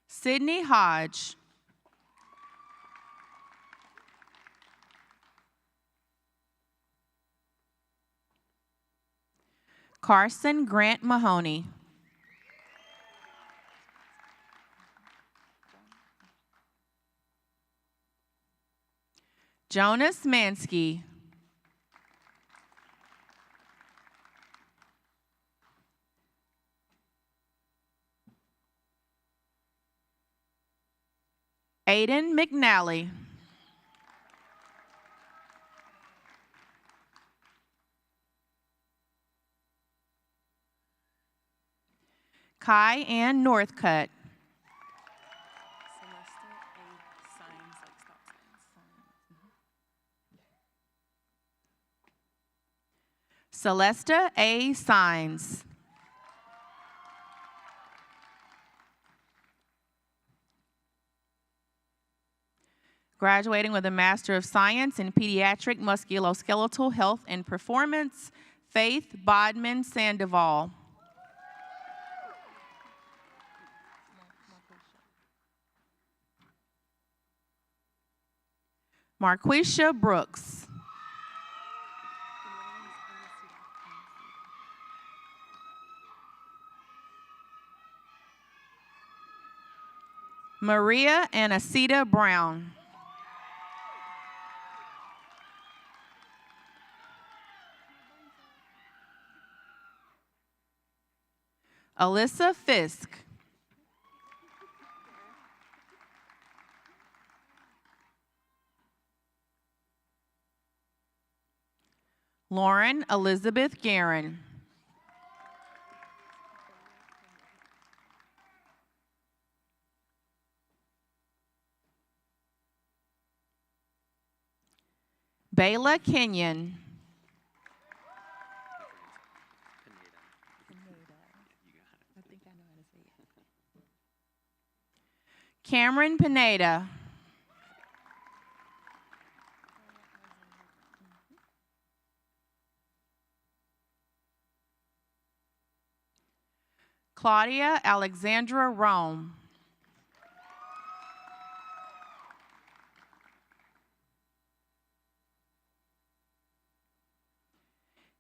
Sydney Hodge. Carson Grant Mahoney. Jonas Mansky. Aiden McNally. Kai Ann Northcutt. Celesta A. Signs. Graduating with a Master of Science in Pediatric Musculoskeletal Health and Performance, Faith Bodman Sandoval. Marquisha Brooks. Maria Anacita Brown. Alyssa Fisk. Lauren Elizabeth Guerin. Bayla Kenyon. Cameron Pineda. Claudia Alexandra Rome.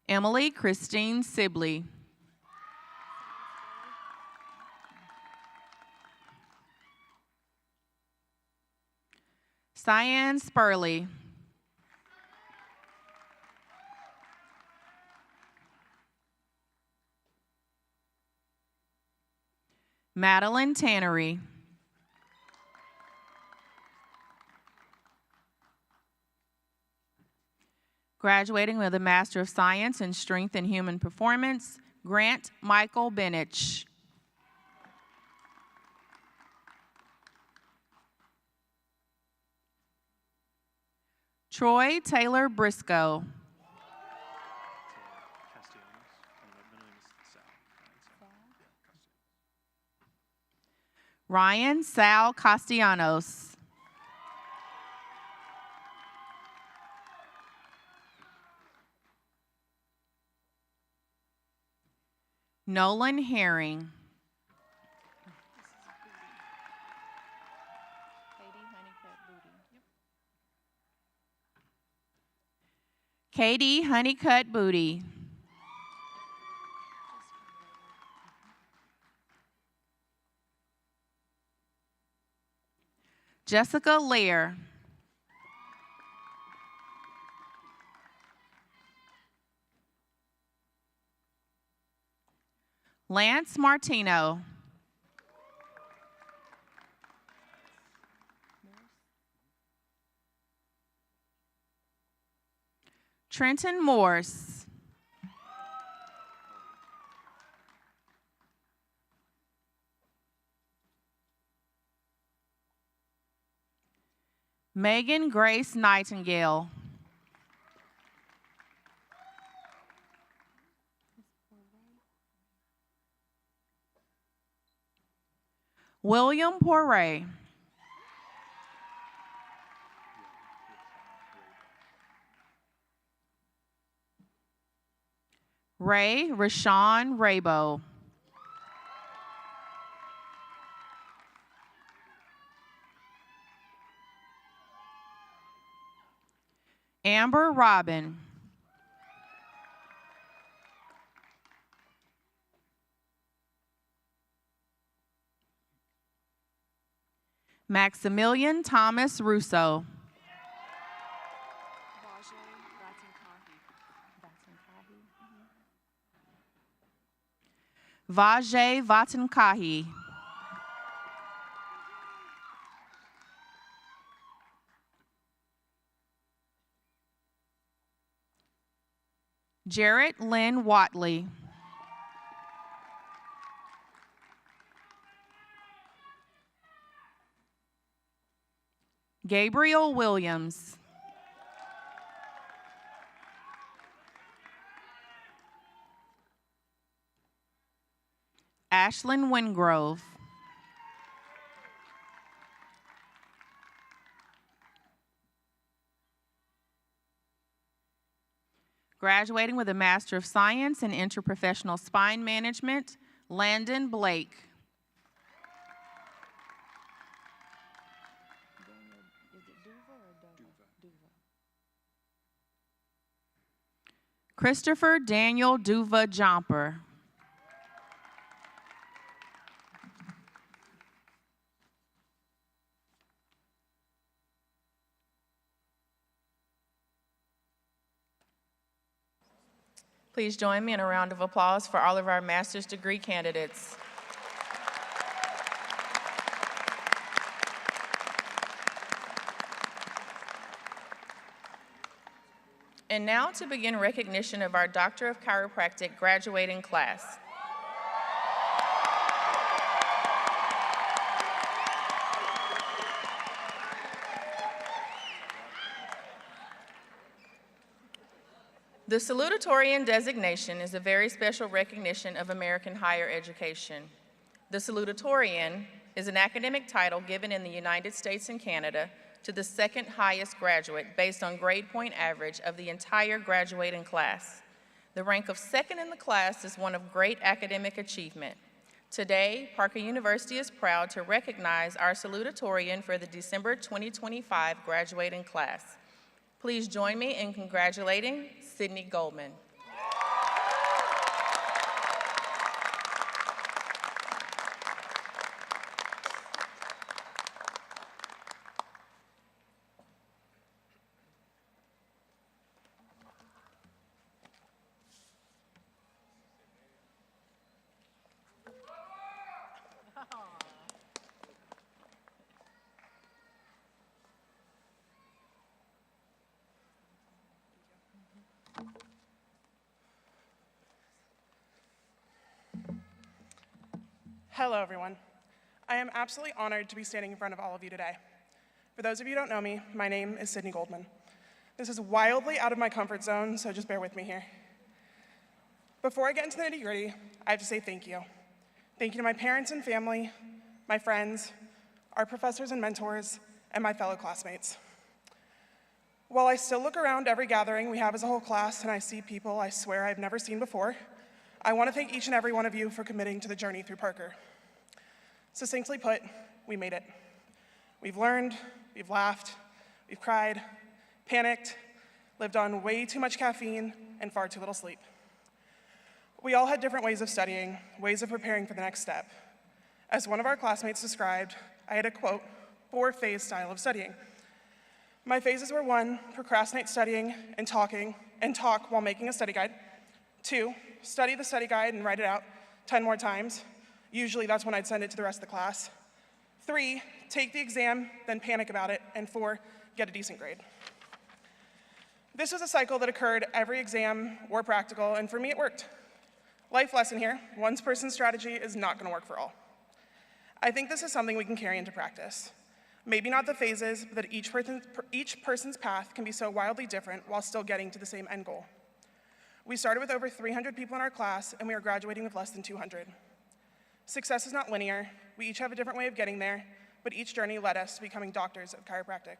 Emily Christine Sibley. Cyan Spurley. Madeline Tannery. Graduating with a Master of Science in Strength and Human Performance, Grant Michael Benich. Troy Taylor Briscoe. Ryan Sal Castellanos. Nolan Herring. Katie Honeycutt Booty. Jessica Lear. Lance Martino. Trenton Morse. Megan Grace Nightingale. William Poiret. Ray Rashawn Raybo. Amber Robin. Maximilian Thomas Russo. Vajay Vatankahi. Jarrett Lynn Watley. Gabriel Williams. Ashlyn Wingrove. Graduating with a Master of Science in Interprofessional Spine Management, Landon Blake. Christopher Daniel Duva Jomper. Please join me in a round of applause for all of our master's degree candidates. And now to begin recognition of our Doctor of Chiropractic graduating class. The salutatorian designation is a very special recognition of American higher education. The salutatorian is an academic title given in the United States and Canada to the second highest graduate based on grade point average of the entire graduating class. The rank of second in the class is one of great academic achievement. Today, Parker University is proud to recognize our salutatorian for the December 2025 graduating class. Please join me in congratulating Sydney Goldman. Hello, everyone. I am absolutely honored to be standing in front of all of you today. For those of you who don't know me, my name is Sydney Goldman. This is wildly out of my comfort zone, so just bear with me here. Before I get into the nitty-gritty, I have to say thank you. Thank you to my parents and family, my friends, our professors and mentors, and my fellow classmates. While I still look around every gathering we have as a whole class and I see people I swear I've never seen before, I want to thank each and every one of you for committing to the journey through Parker. Succinctly put, we made it. We've learned, we've laughed, we've cried, panicked, lived on way too much caffeine, and far too little sleep. We all had different ways of studying, ways of preparing for the next step. As one of our classmates described, I had a, quote, 4-phase style of studying. My phases were 1, procrastinate studying and talk while making a study guide. 2, study the study guide and write it out 10 more times. Usually that's when I'd send it to the rest of the class. 3, take the exam, then panic about it. And 4, get a decent grade. This was a cycle that occurred every exam or practical, and for me it worked. Life lesson here, one person's strategy is not gonna work for all. I think this is something we can carry into practice. Maybe not the phases, but that each person's path can be so wildly different while still getting to the same end goal. We started with over 300 people in our class, and we are graduating with less than 200. Success is not linear. We each have a different way of getting there, but each journey led us to becoming doctors of chiropractic.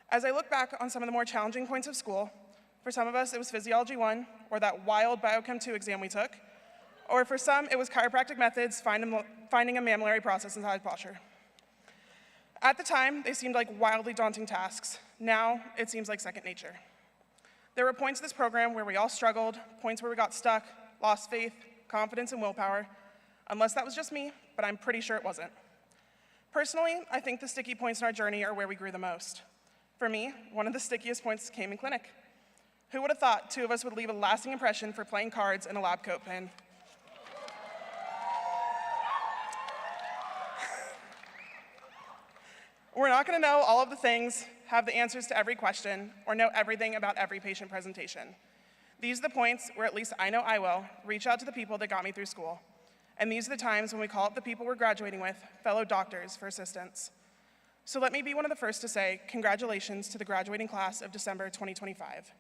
As I look back on some of the more challenging points of school, for some of us it was Physiology 1, or that wild Biochem 2 exam we took, or for some it was chiropractic methods, finding a mammillary process inside posture. At the time, they seemed like wildly daunting tasks. Now, it seems like second nature. There were points in this program where we all struggled, points where we got stuck, lost faith, confidence, and willpower, unless that was just me, but I'm pretty sure it wasn't. Personally, I think the sticky points in our journey are where we grew the most. For me, one of the stickiest points came in clinic. Who would have thought 2 of us would leave a lasting impression for playing cards in a lab coat pen? We're not gonna know all of the things, have the answers to every question, or know everything about every patient presentation. These are the points where at least I know I will reach out to the people that got me through school. And these are the times when we call up the people we're graduating with, fellow doctors, for assistance. So let me be one of the first to say congratulations to the graduating class of December 2025.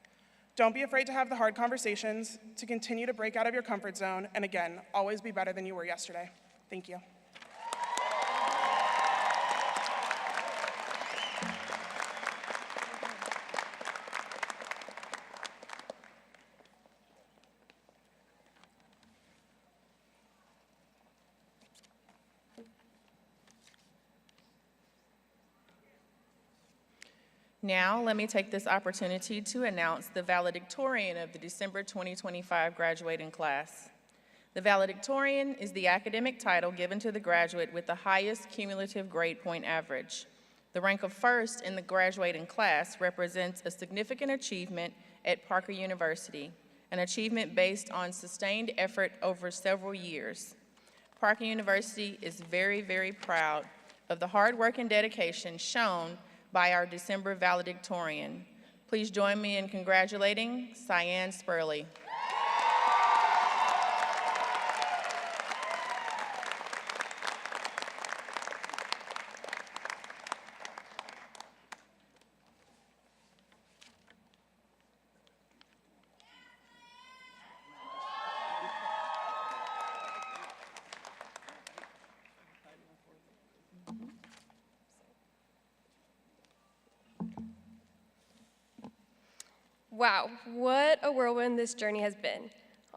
Don't be afraid to have the hard conversations, to continue to break out of your comfort zone, and again, always be better than you were yesterday. Thank you. Now, let me take this opportunity to announce the valedictorian of the December 2025 graduating class. The valedictorian is the academic title given to the graduate with the highest cumulative grade point average. The rank of first in the graduating class represents a significant achievement at Parker University, an achievement based on sustained effort over several years. Parker University is very, very proud of the hard work and dedication shown by our December valedictorian. Please join me in congratulating Cyan Spurley. Wow, what a whirlwind this journey has been.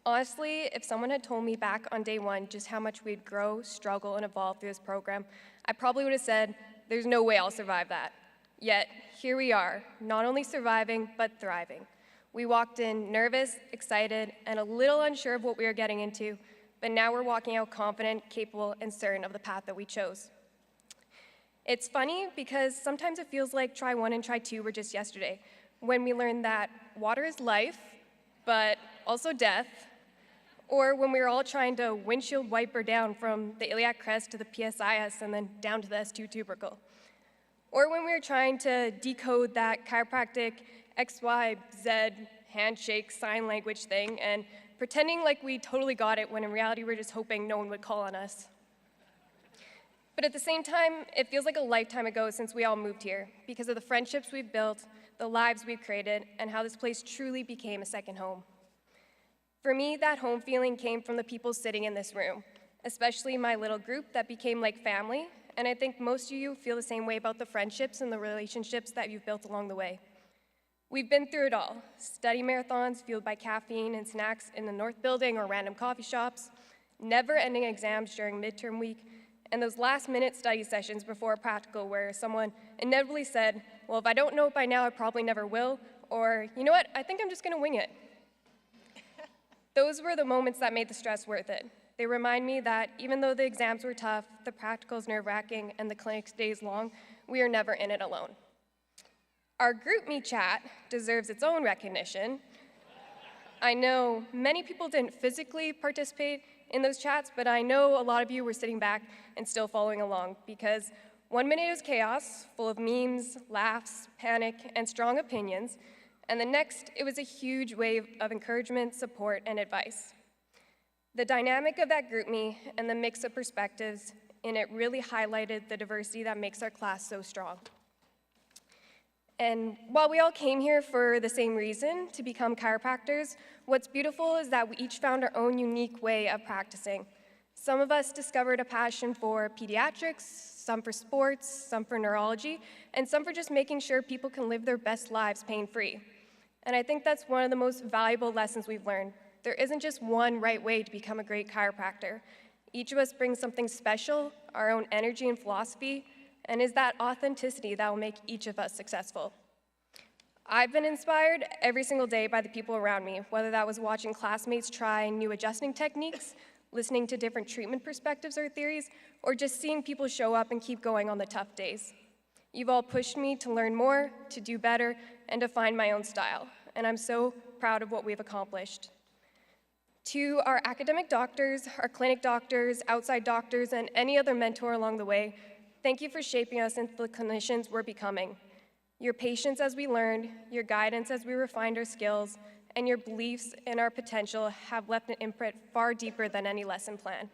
Honestly, if someone had told me back on day one just how much we'd grow, struggle, and evolve through this program, I probably would have said, there's no way I'll survive that. Yet, here we are, not only surviving, but thriving. We walked in nervous, excited, and a little unsure of what we were getting into, but now we're walking out confident, capable, and certain of the path that we chose. It's funny because sometimes it feels like try one and try two were just yesterday, when we learned that water is life, but also death, or when we were all trying to windshield wiper down from the iliac crest to the PSIS and then down to the S2 tubercle. Or when we were trying to decode that chiropractic XYZ handshake sign language thing and pretending like we totally got it when in reality we're just hoping no one would call on us. But at the same time, it feels like a lifetime ago since we all moved here because of the friendships we've built, the lives we've created, and how this place truly became a second home. For me, that home feeling came from the people sitting in this room, especially my little group that became like family, and I think most of you feel the same way about the friendships and the relationships that you've built along the way. We've been through it all, study marathons fueled by caffeine and snacks in the North Building or random coffee shops, never-ending exams during midterm week, and those last-minute study sessions before a practical where someone inevitably said, well, if I don't know it by now, I probably never will, or, you know what, I think I'm just gonna wing it. Those were the moments that made the stress worth it. They remind me that even though the exams were tough, the practicals nerve-wracking, and the clinics days long, we are never in it alone. Our GroupMe chat deserves its own recognition. I know many people didn't physically participate in those chats, but I know a lot of you were sitting back and still following along because 1 minute it was chaos, full of memes, laughs, panic, and strong opinions, and the next it was a huge wave of encouragement, support, and advice. The dynamic of that GroupMe and the mix of perspectives in it really highlighted the diversity that makes our class so strong. And while we all came here for the same reason, to become chiropractors, what's beautiful is that we each found our own unique way of practicing. Some of us discovered a passion for pediatrics, some for sports, some for neurology, and some for just making sure people can live their best lives pain-free. And I think that's one of the most valuable lessons we've learned. There isn't just one right way to become a great chiropractor. Each of us brings something special, our own energy and philosophy, and is that authenticity that will make each of us successful. I've been inspired every single day by the people around me, whether that was watching classmates try new adjusting techniques, listening to different treatment perspectives or theories, or just seeing people show up and keep going on the tough days. You've all pushed me to learn more, to do better, and to find my own style, and I'm so proud of what we've accomplished. To our academic doctors, our clinic doctors, outside doctors, and any other mentor along the way, thank you for shaping us into the clinicians we're becoming. Your patience as we learned, your guidance as we refined our skills, and your beliefs in our potential have left an imprint far deeper than any lesson plan.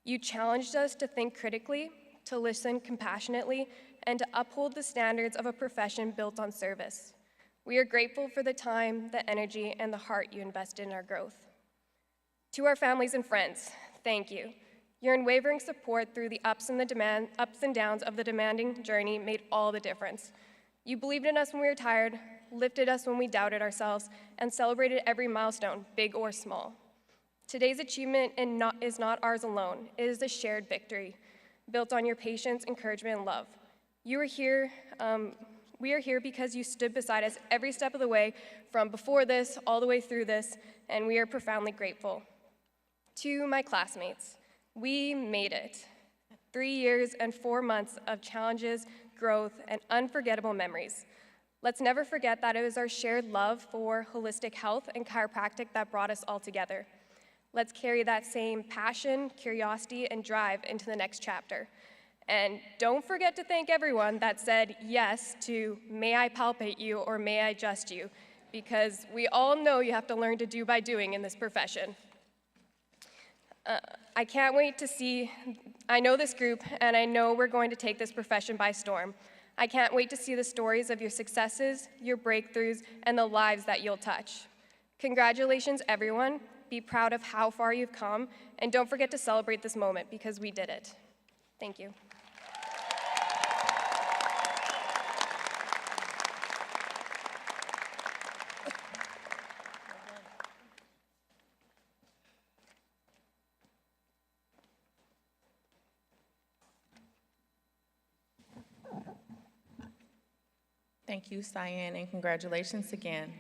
You challenged us to think critically, to listen compassionately, and to uphold the standards of a profession built on service. We are grateful for the time, the energy, and the heart you invested in our growth. To our families and friends, thank you. Your unwavering support through the ups and downs of the demanding journey made all the difference. You believed in us when we were tired, lifted us when we doubted ourselves, and celebrated every milestone, big or small. Today's achievement is not ours alone. It is a shared victory, built on your patience, encouragement, and love. We are here because you stood beside us every step of the way, from before this all the way through this, and we are profoundly grateful. To my classmates, we made it. 3 years and 4 months of challenges, growth, and unforgettable memories. Let's never forget that it was our shared love for holistic health and chiropractic that brought us all together. Let's carry that same passion, curiosity, and drive into the next chapter. And don't forget to thank everyone that said yes to "May I palpate you" or "May I adjust you," because we all know you have to learn to do by doing in this profession. I can't wait to see, I know this group, and I know we're going to take this profession by storm. I can't wait to see the stories of your successes, your breakthroughs, and the lives that you'll touch. Congratulations, everyone. Be proud of how far you've come, and don't forget to celebrate this moment because we did it. Thank you. Thank you, Cyan, and congratulations again.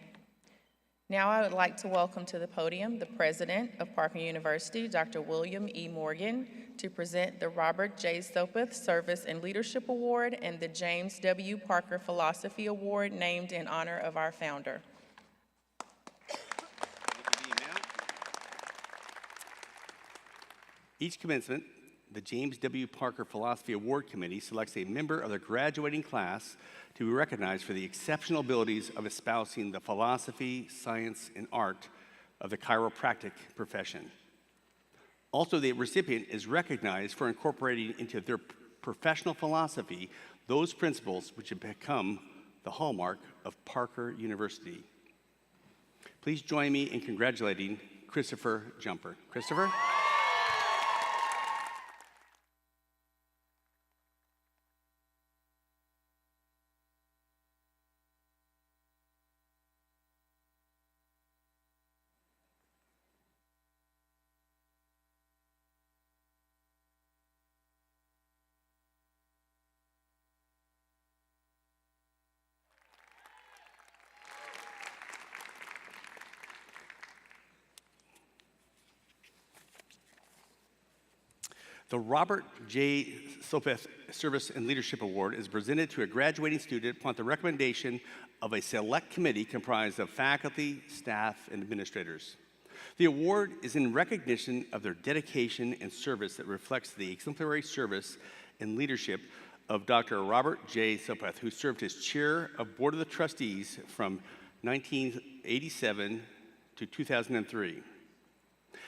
Now I would like to welcome to the podium the president of Parker University, Dr. William E. Morgan, to present the Robert J. Sopeth Service and Leadership Award and the James W. Parker Philosophy Award, named in honor of our founder. Each commencement, the James W. Parker Philosophy Award Committee selects a member of the graduating class to be recognized for the exceptional abilities of espousing the philosophy, science, and art of the chiropractic profession. Also, the recipient is recognized for incorporating into their professional philosophy those principles which have become the hallmark of Parker University. Please join me in congratulating Christopher Jumper. Christopher? The Robert J. Sopeth Service and Leadership Award is presented to a graduating student upon the recommendation of a select committee comprised of faculty, staff, and administrators. The award is in recognition of their dedication and service that reflects the exemplary service and leadership of Dr. Robert J. Sopeth, who served as chair of Board of the Trustees from 1987 to 2003.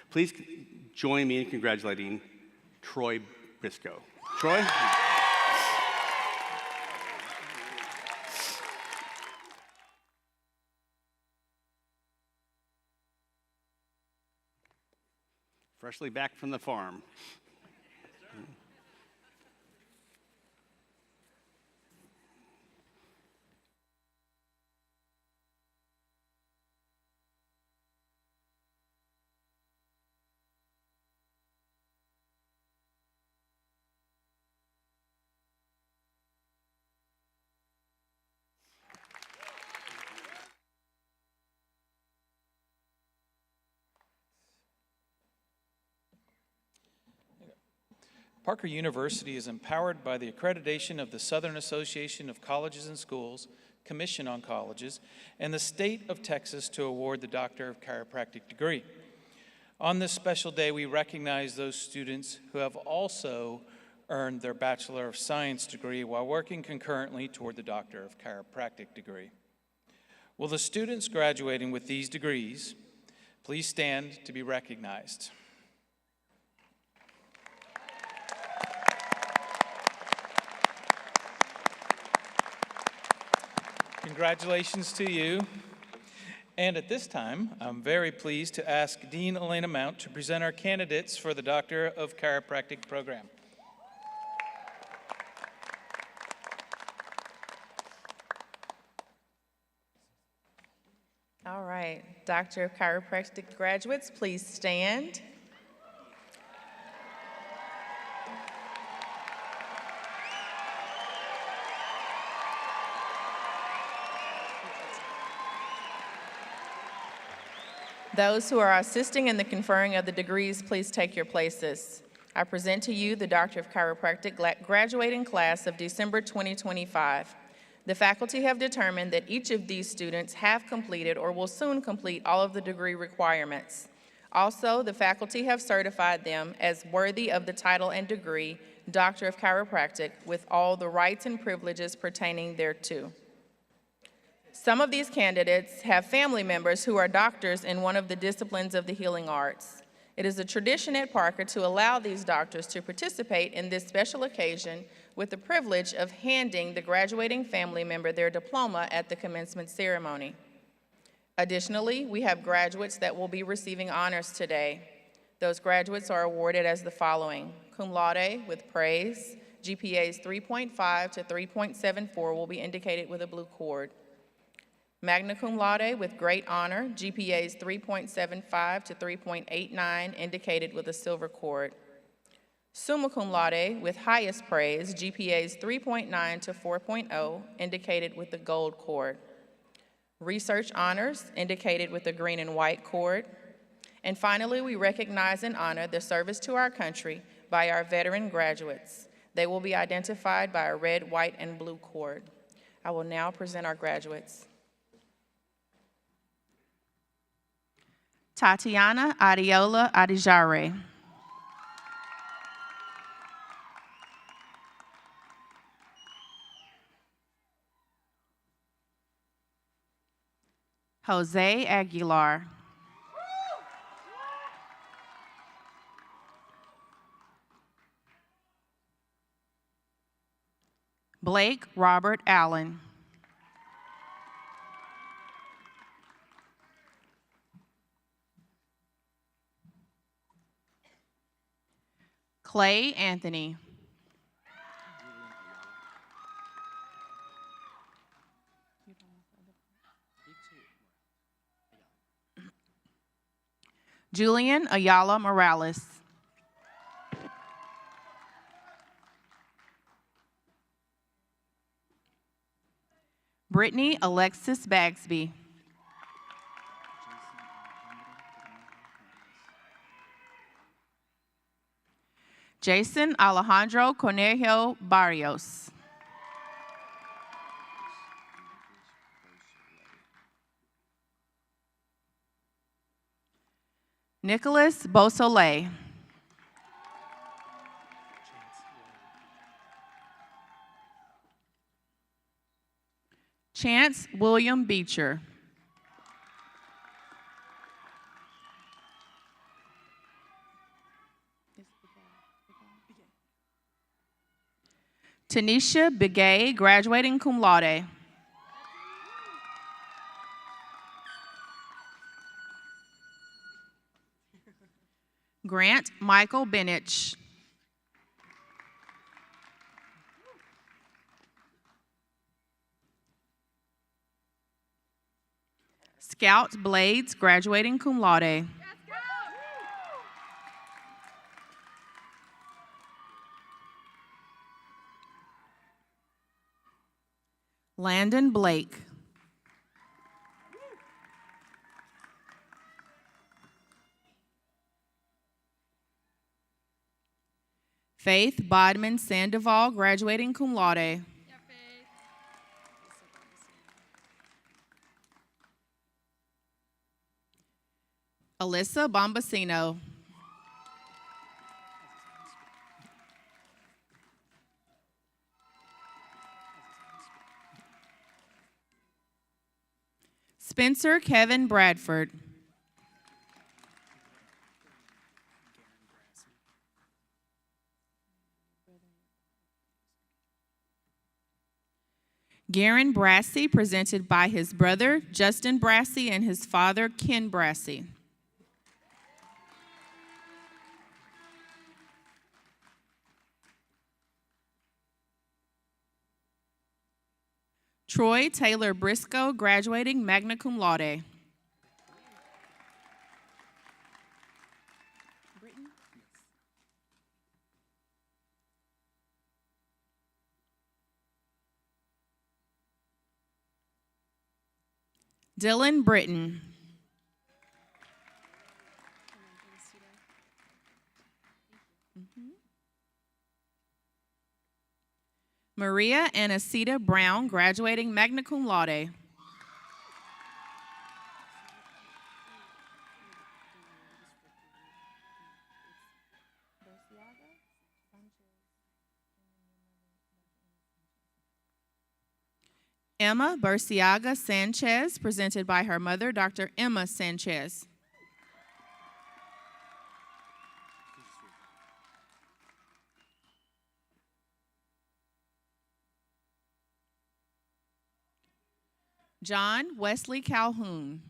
Please join me in congratulating Troy Briscoe. Troy? Freshly back from the farm. Parker University is empowered by the accreditation of the Southern Association of Colleges and Schools, Commission on Colleges, and the state of Texas to award the Doctor of Chiropractic degree. On this special day, we recognize those students who have also earned their Bachelor of Science degree while working concurrently toward the Doctor of Chiropractic degree. Will the students graduating with these degrees please stand to be recognized? Congratulations to you. And at this time, I'm very pleased to ask Dean Elena Mount to present our candidates for the Doctor of Chiropractic program. All right, Doctor of Chiropractic graduates, please stand. Those who are assisting in the conferring of the degrees, please take your places. I present to you the Doctor of Chiropractic graduating class of December 2025. The faculty have determined that each of these students have completed or will soon complete all of the degree requirements. Also, the faculty have certified them as worthy of the title and degree, Doctor of Chiropractic, with all the rights and privileges pertaining thereto. Some of these candidates have family members who are doctors in one of the disciplines of the healing arts. It is a tradition at Parker to allow these doctors to participate in this special occasion with the privilege of handing the graduating family member their diploma at the commencement ceremony. Additionally, we have graduates that will be receiving honors today. Those graduates are awarded as the following: cum laude with praise, GPAs 3.5 to 3.74 will be indicated with a blue cord. Magna cum laude with great honor, GPAs 3.75 to 3.89 indicated with a silver cord. Summa cum laude with highest praise, GPAs 3.9 to 4.0, indicated with the gold cord. Research honors, indicated with the green and white cord. And finally, we recognize and honor the service to our country by our veteran graduates. They will be identified by a red, white, and blue cord. I will now present our graduates. Tatiana Adiola Adijare. Jose Aguilar. Blake Robert Allen. Clay Anthony. Julian Ayala Morales. Brittany Alexis Bagsby. Jason Alejandro Cornejo Barrios. Nicholas Beausoleil. Chance William Beecher. Tanisha Begay, graduating cum laude. Grant Michael Benich. Scout Blades, graduating cum laude. Landon Blake. Faith Bodman Sandoval, graduating cum laude. Alyssa Bombasino. Spencer Kevin Bradford. Garen Brassey, presented by his brother, Justin Brassey, and his father, Ken Brassey. Troy Taylor Briscoe, graduating magna cum laude. Dylan Britton. Maria Anacita Brown, graduating magna cum laude. Emma Burciaga Sanchez, presented by her mother, Dr. Emma Sanchez. John Wesley Calhoun.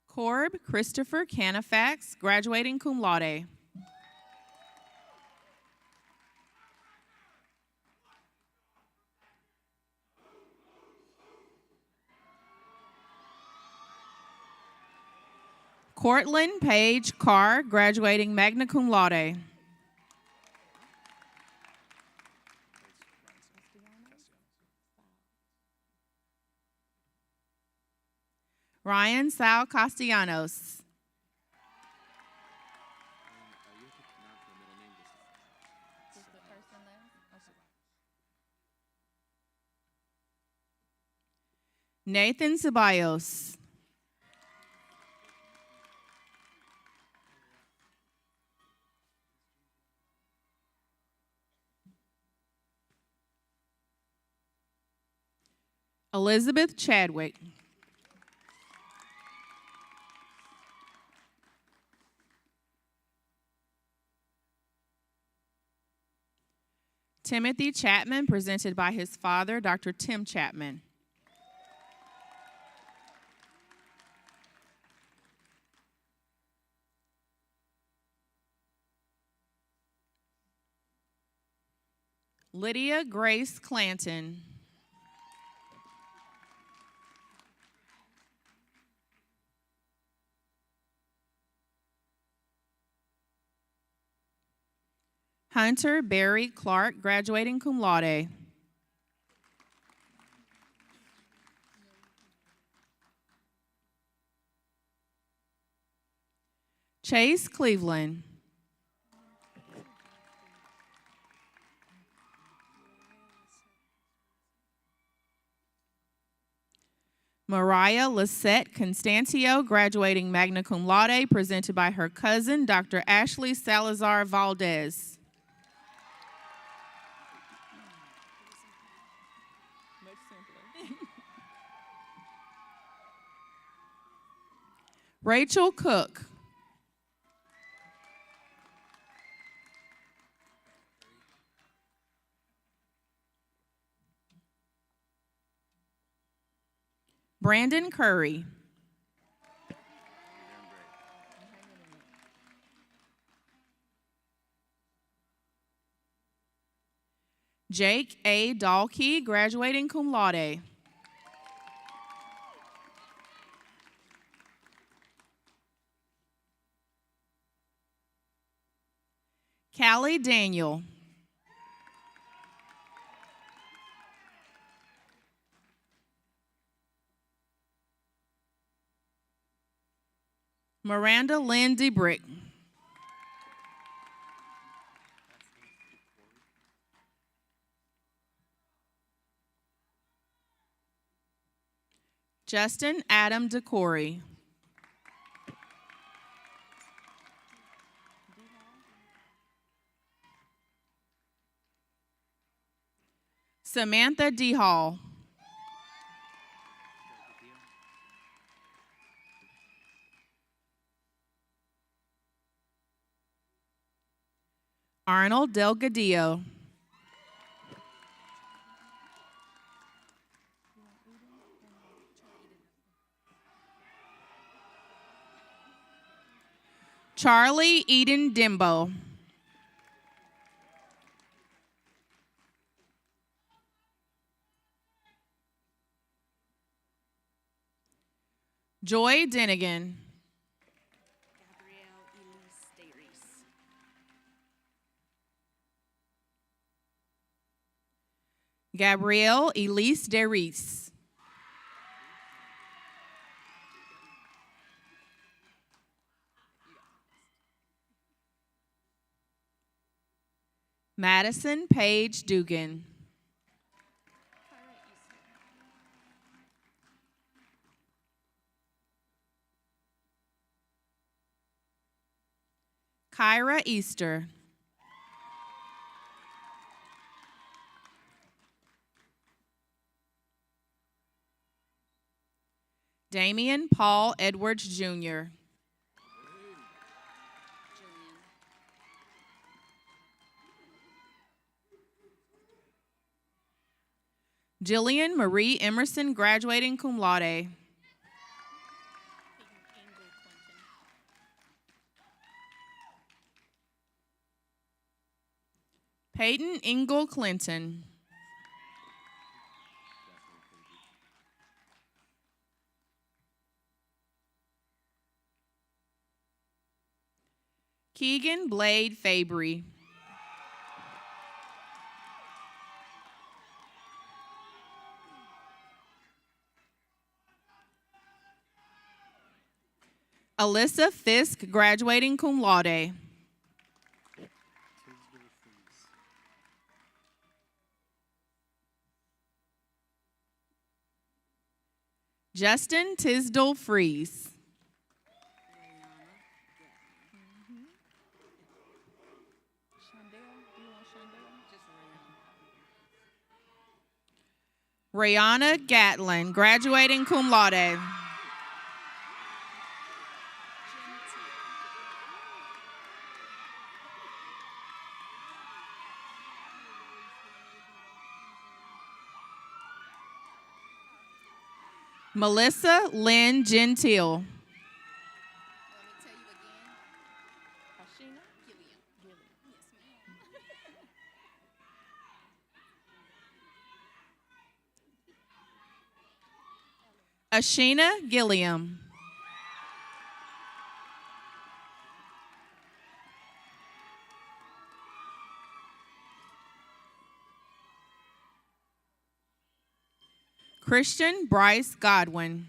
Corb Christopher Canifax, graduating cum laude. Cortland Paige Carr, graduating magna cum laude. Ryan Sal Castellanos. Nathan Ceballos. Elizabeth Chadwick. Timothy Chapman, presented by his father, Dr. Tim Chapman. Lydia Grace Clanton. Hunter Barry Clark, graduating cum laude. Chase Cleveland. Mariah Lisette Constancio, graduating magna cum laude, presented by her cousin, Dr. Ashley Salazar Valdez. Rachel Cook. Brandon Curry. Jake A. Dahlkey, graduating cum laude. Callie Daniel. Miranda Lynn DeBrick. Justin Adam DeCory. Samantha D. Hall. Arnold Delgadillo. Charlie Eden Dimbo. Joy Denigan. Gabrielle Elise Deris. Madison Paige Dugan. Kyra Easter. Damian Paul Edwards, Jr. Jillian Marie Emerson, graduating cum laude. Peyton Ingle Clinton. Keegan Blade Fabry. Alyssa Fisk, graduating cum laude. Justin Tisdall Freeze. Rayana Gatlin, graduating cum laude. Melissa Lynn Gentile. Ashina Gilliam. Christian Bryce Godwin.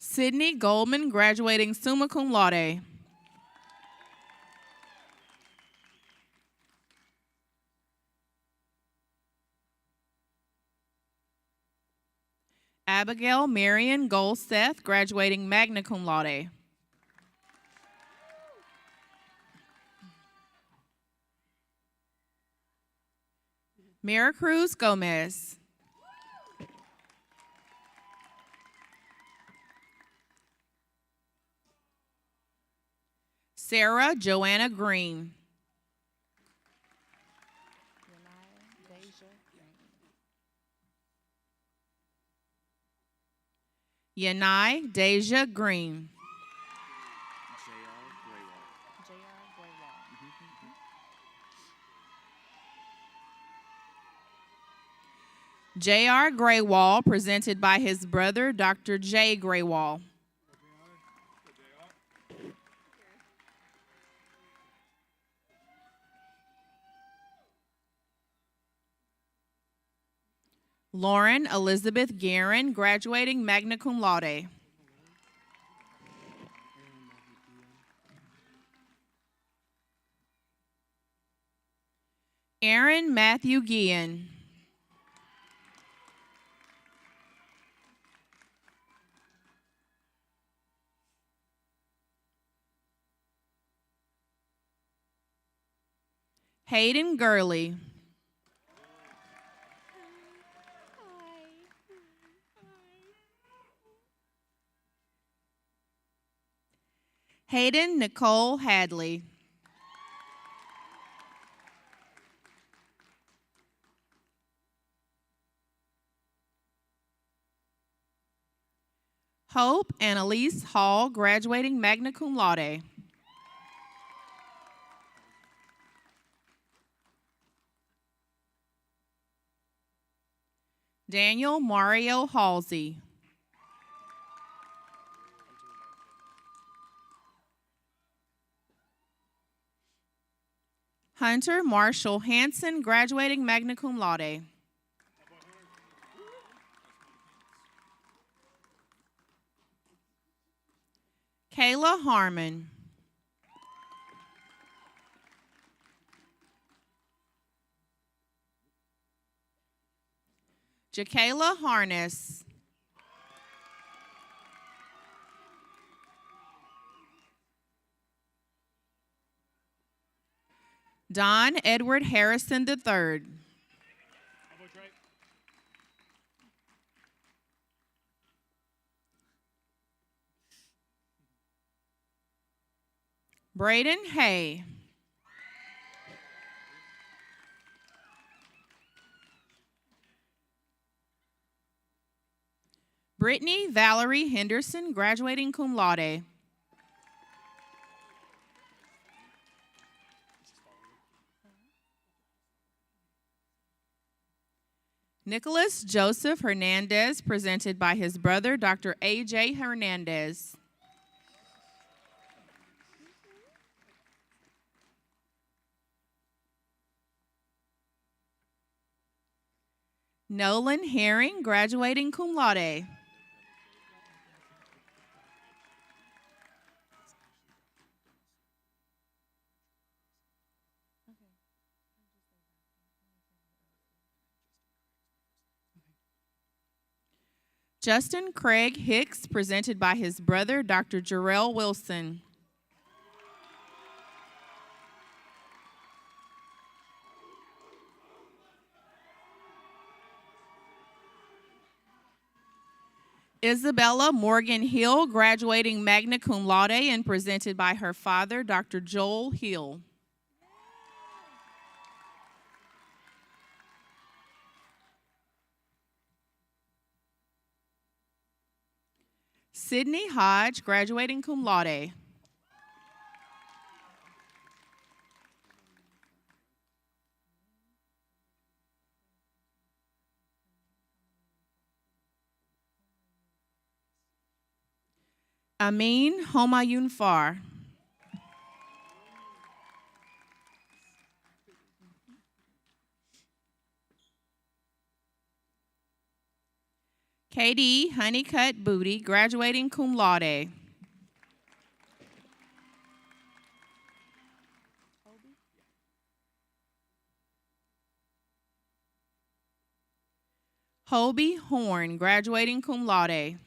Sydney Goldman, graduating summa cum laude. Abigail Marion Golseth, graduating magna cum laude. Maricruz Gomez. Sarah Joanna Green. Yanai Deja Green. J.R. Graywall, presented by his brother, Dr. J. Graywall. Lauren Elizabeth Guerin, graduating magna cum laude. Aaron Matthew Guillen. Hayden Gurley. Hayden Nicole Hadley. Hope Annalise Hall, graduating magna cum laude. Daniel Mario Halsey. Hunter Marshall Hanson, graduating magna cum laude. Kayla Harmon. Jakayla Harness. Don Edward Harrison III. Braden Hay. Brittany Valerie Henderson, graduating cum laude. Nicholas Joseph Hernandez, presented by his brother, Dr. A.J. Hernandez. Nolan Herring, graduating cum laude. Justin Craig Hicks, presented by his brother, Dr. Jarrell Wilson. Isabella Morgan Hill, graduating magna cum laude and presented by her father, Dr. Joel Hill. Sydney Hodge, graduating cum laude. Amin Homayun Far. Katie Honeycutt Booty, graduating cum laude. Hobie Horn, graduating cum laude.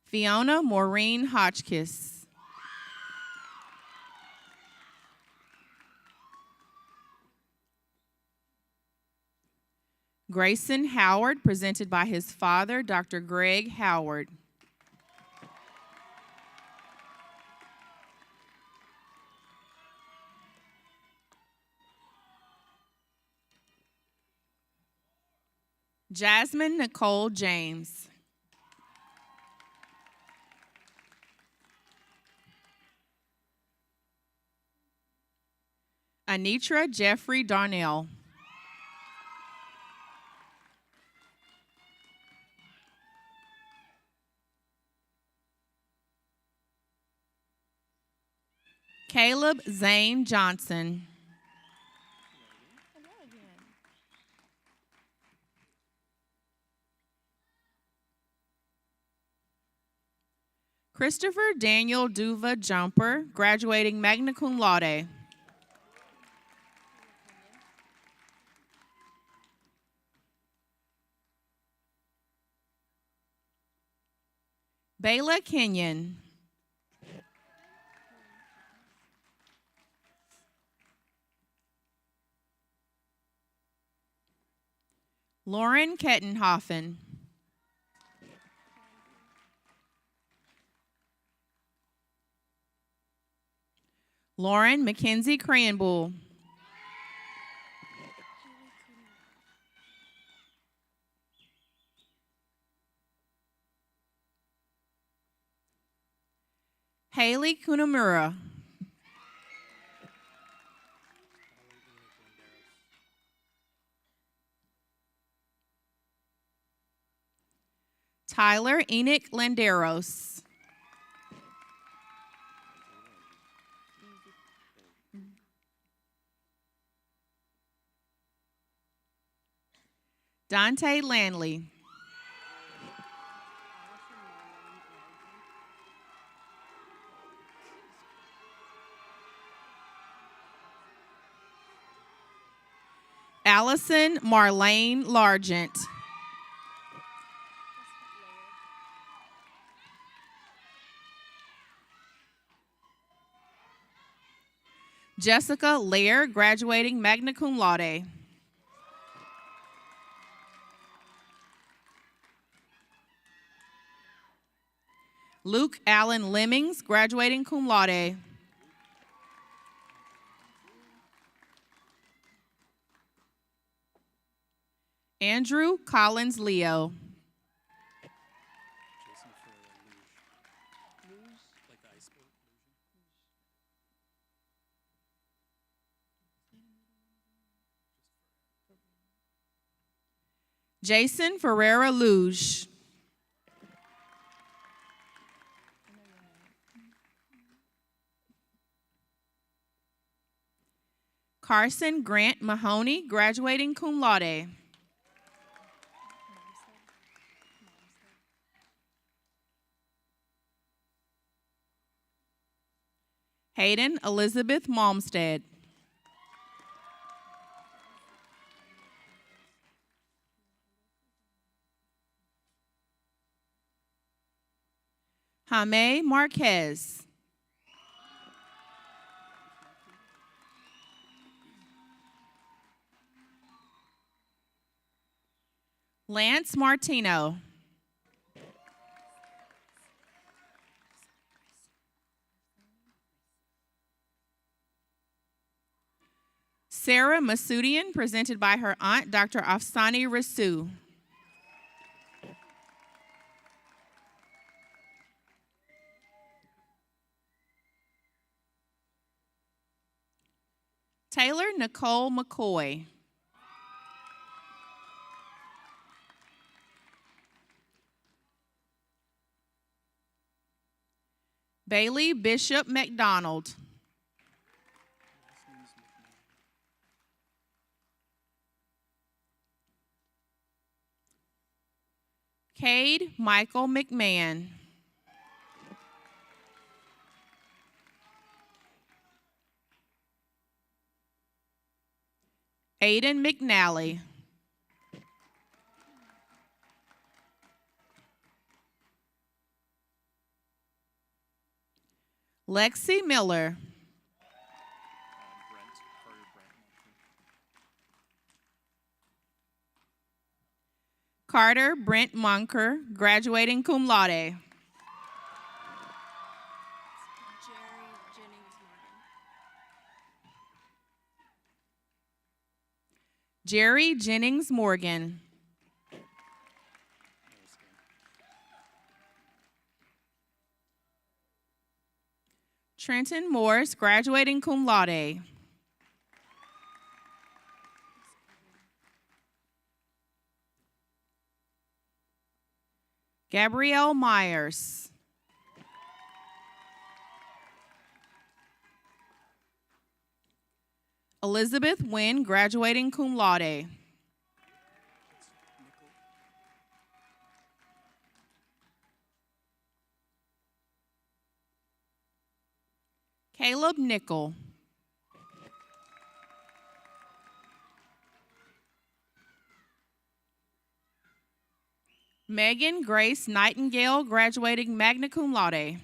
Fiona Maureen Hotchkiss. Grayson Howard, presented by his father, Dr. Greg Howard. Jasmine Nicole James. Anitra Jeffrey Darnell. Caleb Zane Johnson. Christopher Daniel Duva Jumper, graduating magna cum laude. Bayla Kenyon. Lauren Kettenhoffen. Lauren Mackenzie Cranbull. Haley Kunamura. Tyler Enoch Landeros. Dante Landley. Allison Marlene Largent. Jessica Lair, graduating magna cum laude. Luke Allen Lemmings, graduating cum laude. Andrew Collins Leo. Jason Ferreira Luge. Carson Grant Mahoney, graduating cum laude. Hayden Elizabeth Malmstead. Jaime Marquez. Lance Martino. Sarah Masudian, presented by her aunt, Dr. Afsani Rasu. Taylor Nicole McCoy. Bailey Bishop McDonald. Cade Michael McMahon. Aiden McNally. Lexi Miller. Carter Brent Monker, graduating cum laude. Jerry Jennings Morgan. Trenton Morris, graduating cum laude. Gabrielle Myers. Elizabeth Wynn, graduating cum laude. Caleb Nickel. Megan Grace Nightingale, graduating magna cum laude.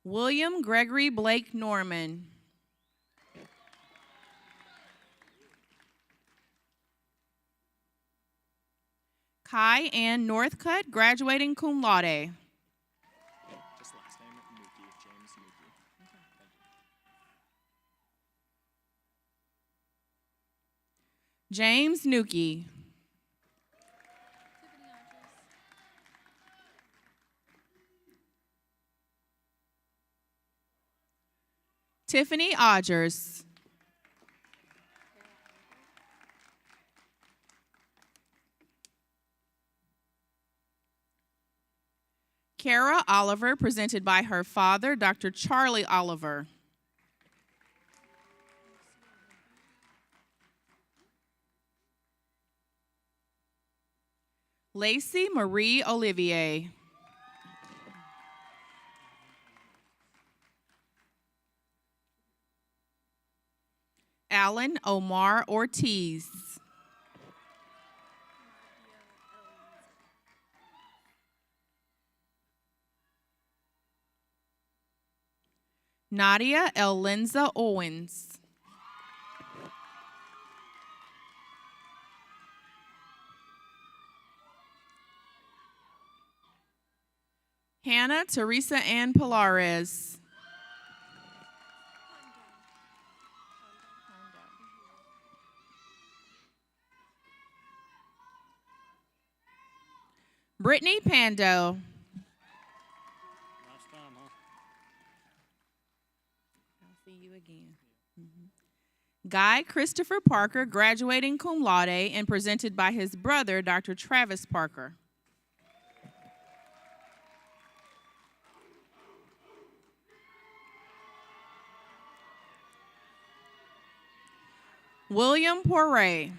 William Gregory Blake Norman. Kai Ann Northcutt, graduating cum laude. Just last name, Nuki, James Nuki. James Nuki. Tiffany Odgers. Kara Oliver, presented by her father, Dr. Charlie Oliver. Lacey Marie Olivier. Alan Omar Ortiz. Nadia Elenza Owens. Hannah Teresa Ann Pilares. Brittany Pando. Last time, huh? I'll see you again. Guy Christopher Parker, graduating cum laude and presented by his brother, Dr. Travis Parker. William Poiret.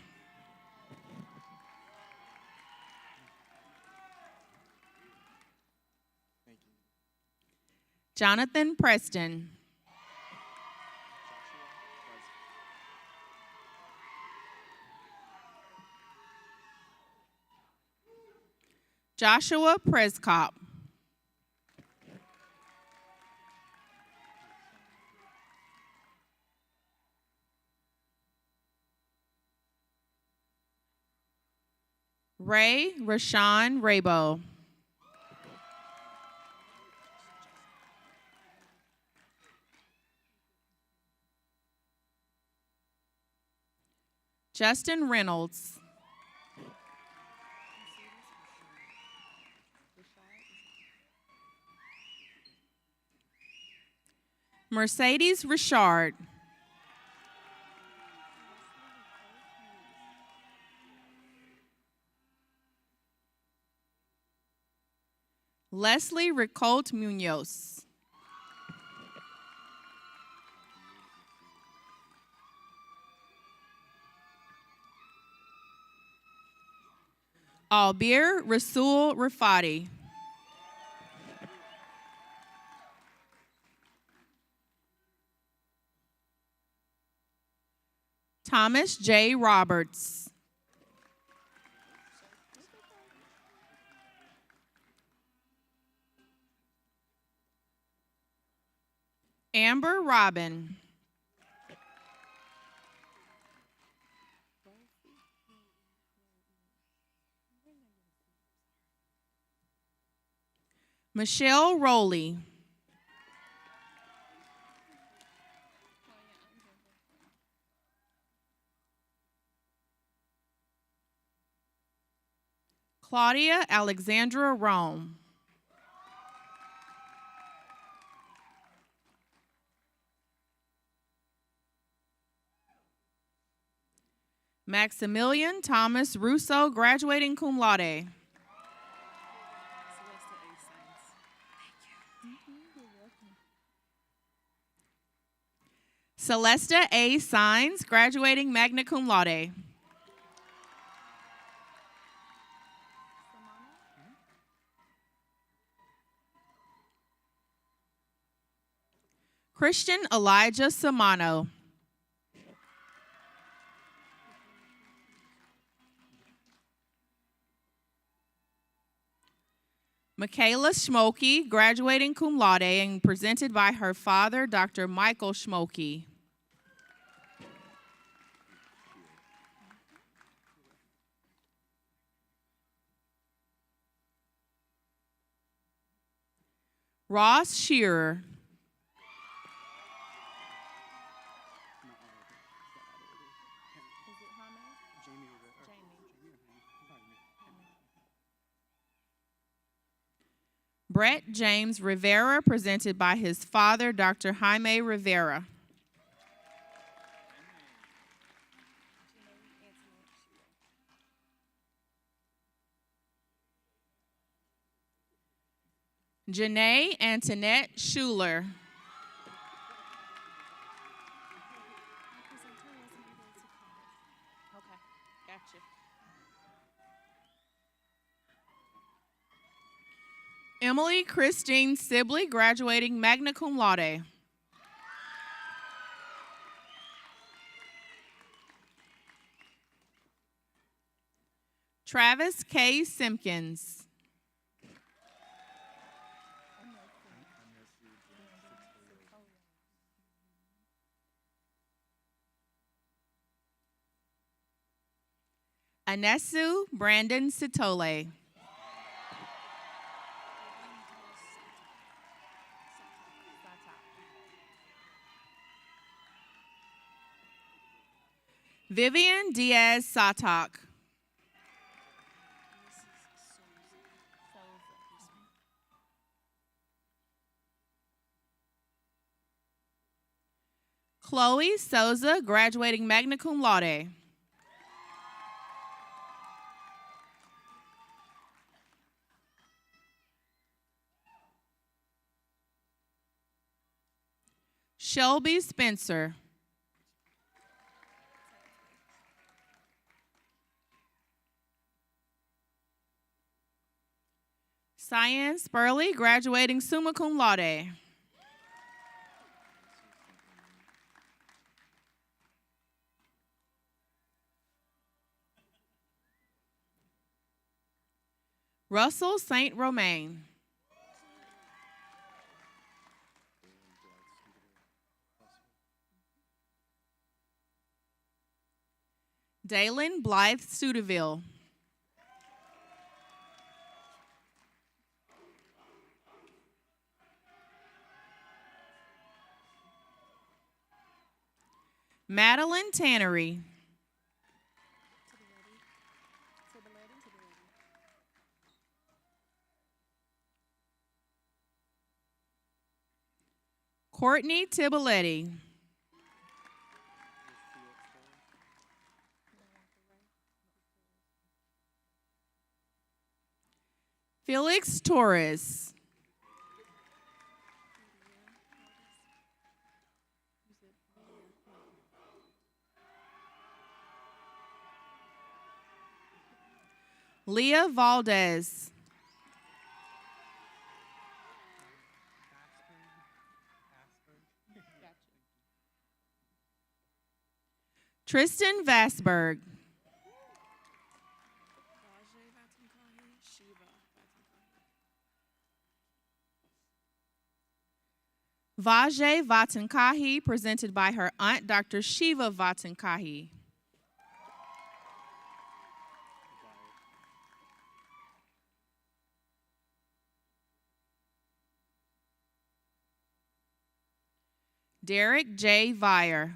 Jonathan Preston. Joshua Prescott. Ray Rashawn Raybo. Justin Reynolds. Mercedes Richard. Leslie Ricolt Munoz. Albir Rasul Rafati. Thomas J. Roberts. Amber Robin. Michelle Rowley. Claudia Alexandra Rome. Maximilian Thomas Russo, graduating cum laude. Celesta A. Signs, graduating magna cum laude. Christian Elijah Samano. Michaela Schmolke, graduating cum laude and presented by her father, Dr. Michael Schmolke. Ross Shearer. Brett James Rivera, presented by his father, Dr. Jaime Rivera. Janae Antoinette Schuler. Emily Christine Sibley, graduating magna cum laude. Travis K. Simpkins. Anesu Brandon Sitole. Vivian Diaz Satak. Chloe Souza, graduating magna cum laude. Shelby Spencer. Cyan Spurley, graduating summa cum laude. Russell St. Romain. Dalen Blythe Studeville. Madeline Tannery. Courtney Tiboletti. Felix Torres. Leah Valdez. Tristan Vassberg. Vajay Vatankahi, presented by her aunt, Dr. Shiva Vatankahi. Derek J. Vire.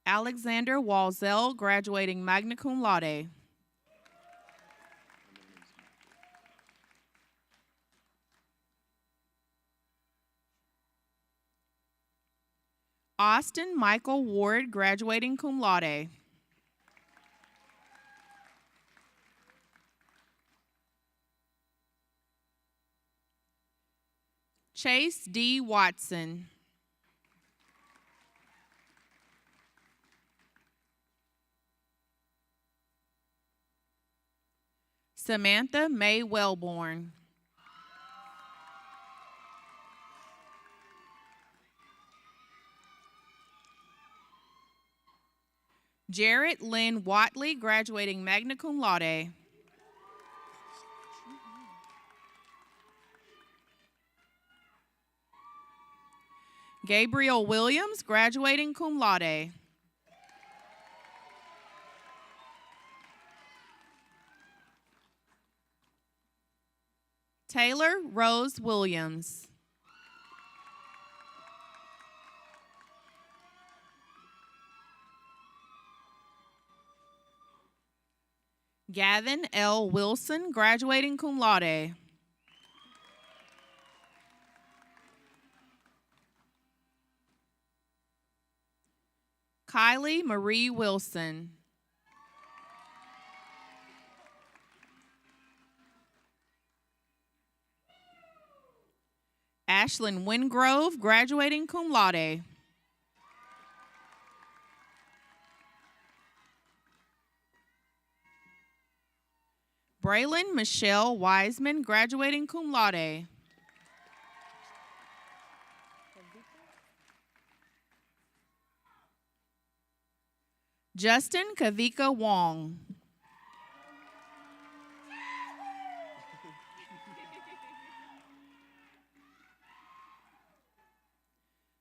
Alexander Walzell, graduating magna cum laude. Austin Michael Ward, graduating cum laude. Chase D. Watson. Samantha May Wellborn. Jarrett Lynn Watley, graduating magna cum laude. Gabriel Williams, graduating cum laude. Taylor Rose Williams. Gavin L. Wilson, graduating cum laude. Kylie Marie Wilson. Ashlyn Wingrove, graduating cum laude. Braylon Michelle Wiseman, graduating cum laude. Justin Kavika Wong.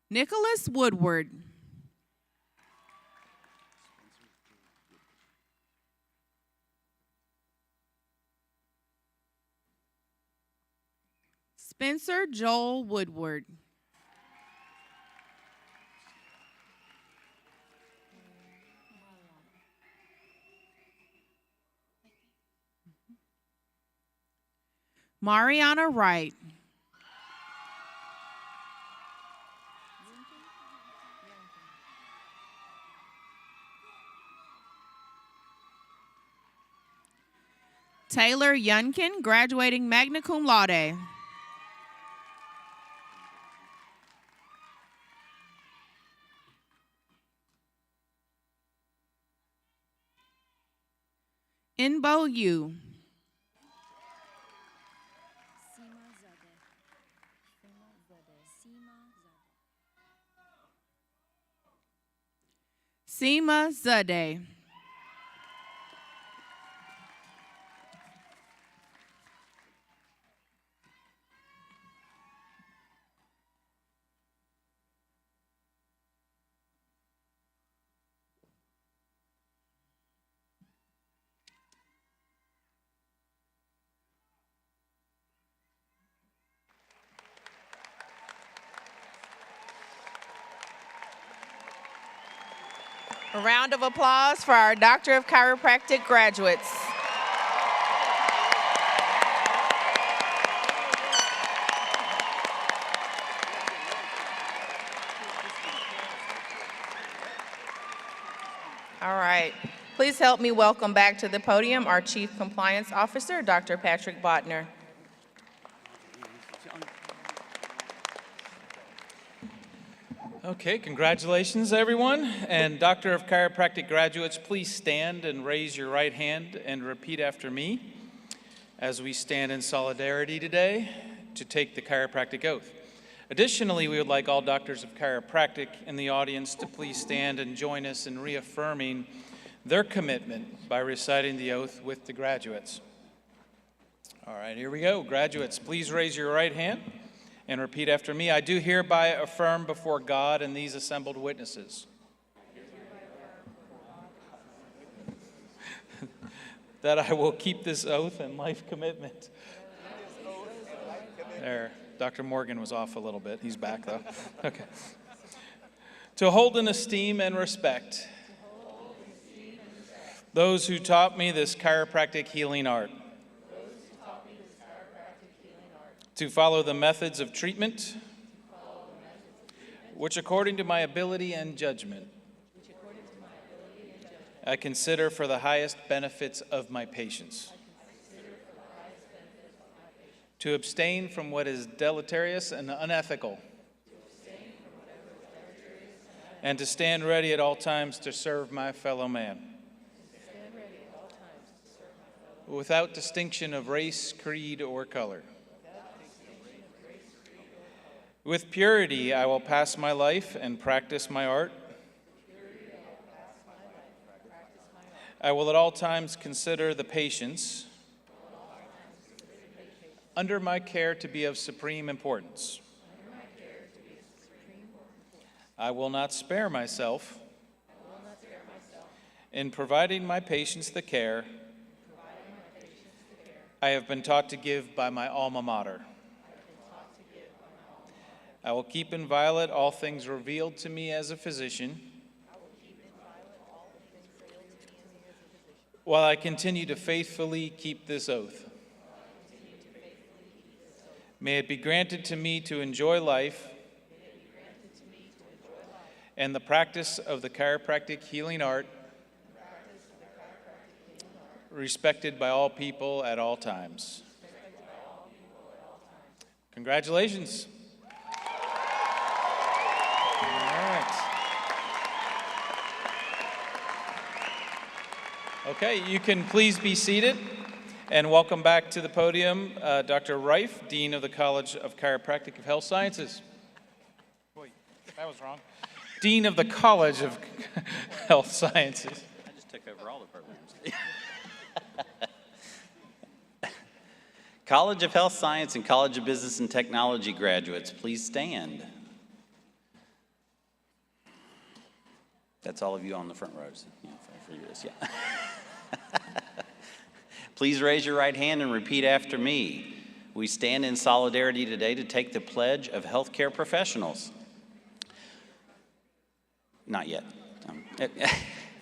Nicholas Woodward. Spencer Joel Woodward. Mariana Wright. Taylor Yunkin, graduating magna cum laude. Inbo Yu. Seema Zadeh. A round of applause for our Doctor of Chiropractic graduates. All right, please help me welcome back to the podium our Chief Compliance Officer, Dr. Patrick Bodner. Okay, congratulations, everyone. And Doctor of Chiropractic graduates, please stand and raise your right hand and repeat after me as we stand in solidarity today to take the chiropractic oath. Additionally, we would like all doctors of chiropractic in the audience to please stand and join us in reaffirming their commitment by reciting the oath with the graduates. All right, here we go. Graduates, please raise your right hand and repeat after me. I do hereby affirm before God and these assembled witnesses that I will keep this oath and life commitment. There, Dr. Morgan was off a little bit. He's back though. Okay. To hold in esteem and respect those who taught me this chiropractic healing art. To follow the methods of treatment, which according to my ability and judgment, I consider for the highest benefits of my patients. To abstain from what is deleterious and unethical, and to stand ready at all times to serve my fellow man, without distinction of race, creed, or color. With purity, I will pass my life and practice my art. I will at all times consider the patients under my care to be of supreme importance. I will not spare myself in providing my patients the care I have been taught to give by my alma mater. I will keep inviolate all things revealed to me as a physician, while I continue to faithfully keep this oath. May it be granted to me to enjoy life and the practice of the chiropractic healing art, respected by all people at all times. Congratulations. Okay, you can please be seated, and welcome back to the podium, Dr. Reif, Dean of the College of Chiropractic of Health Sciences. Wait, that was wrong. Dean of the College of Health Sciences. I just took over all the programs. College of Health Science and College of Business and Technology graduates, please stand. That's all of you on the front rows. Yeah, for yours, yeah. Please raise your right hand and repeat after me. We stand in solidarity today to take the pledge of healthcare professionals. Not yet.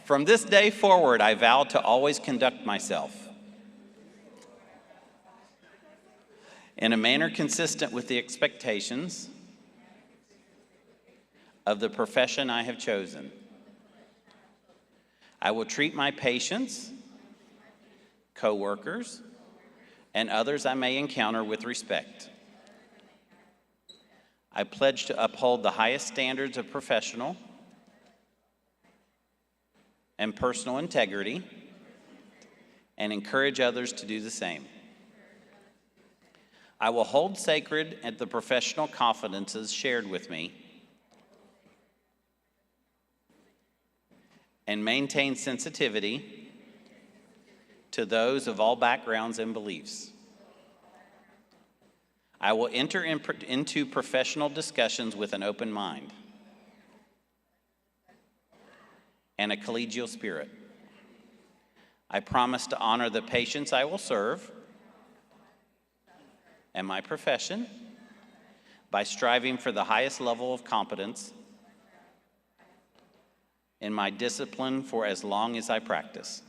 From this day forward, I vow to always conduct myself in a manner consistent with the expectations of the profession I have chosen. I will treat my patients, co-workers, and others I may encounter with respect. I pledge to uphold the highest standards of professional and personal integrity and encourage others to do the same. I will hold sacred at the professional confidences shared with me and maintain sensitivity to those of all backgrounds and beliefs. I will enter into professional discussions with an open mind and a collegial spirit. I promise to honor the patients I will serve and my profession by striving for the highest level of competence in my discipline for as long as I practice.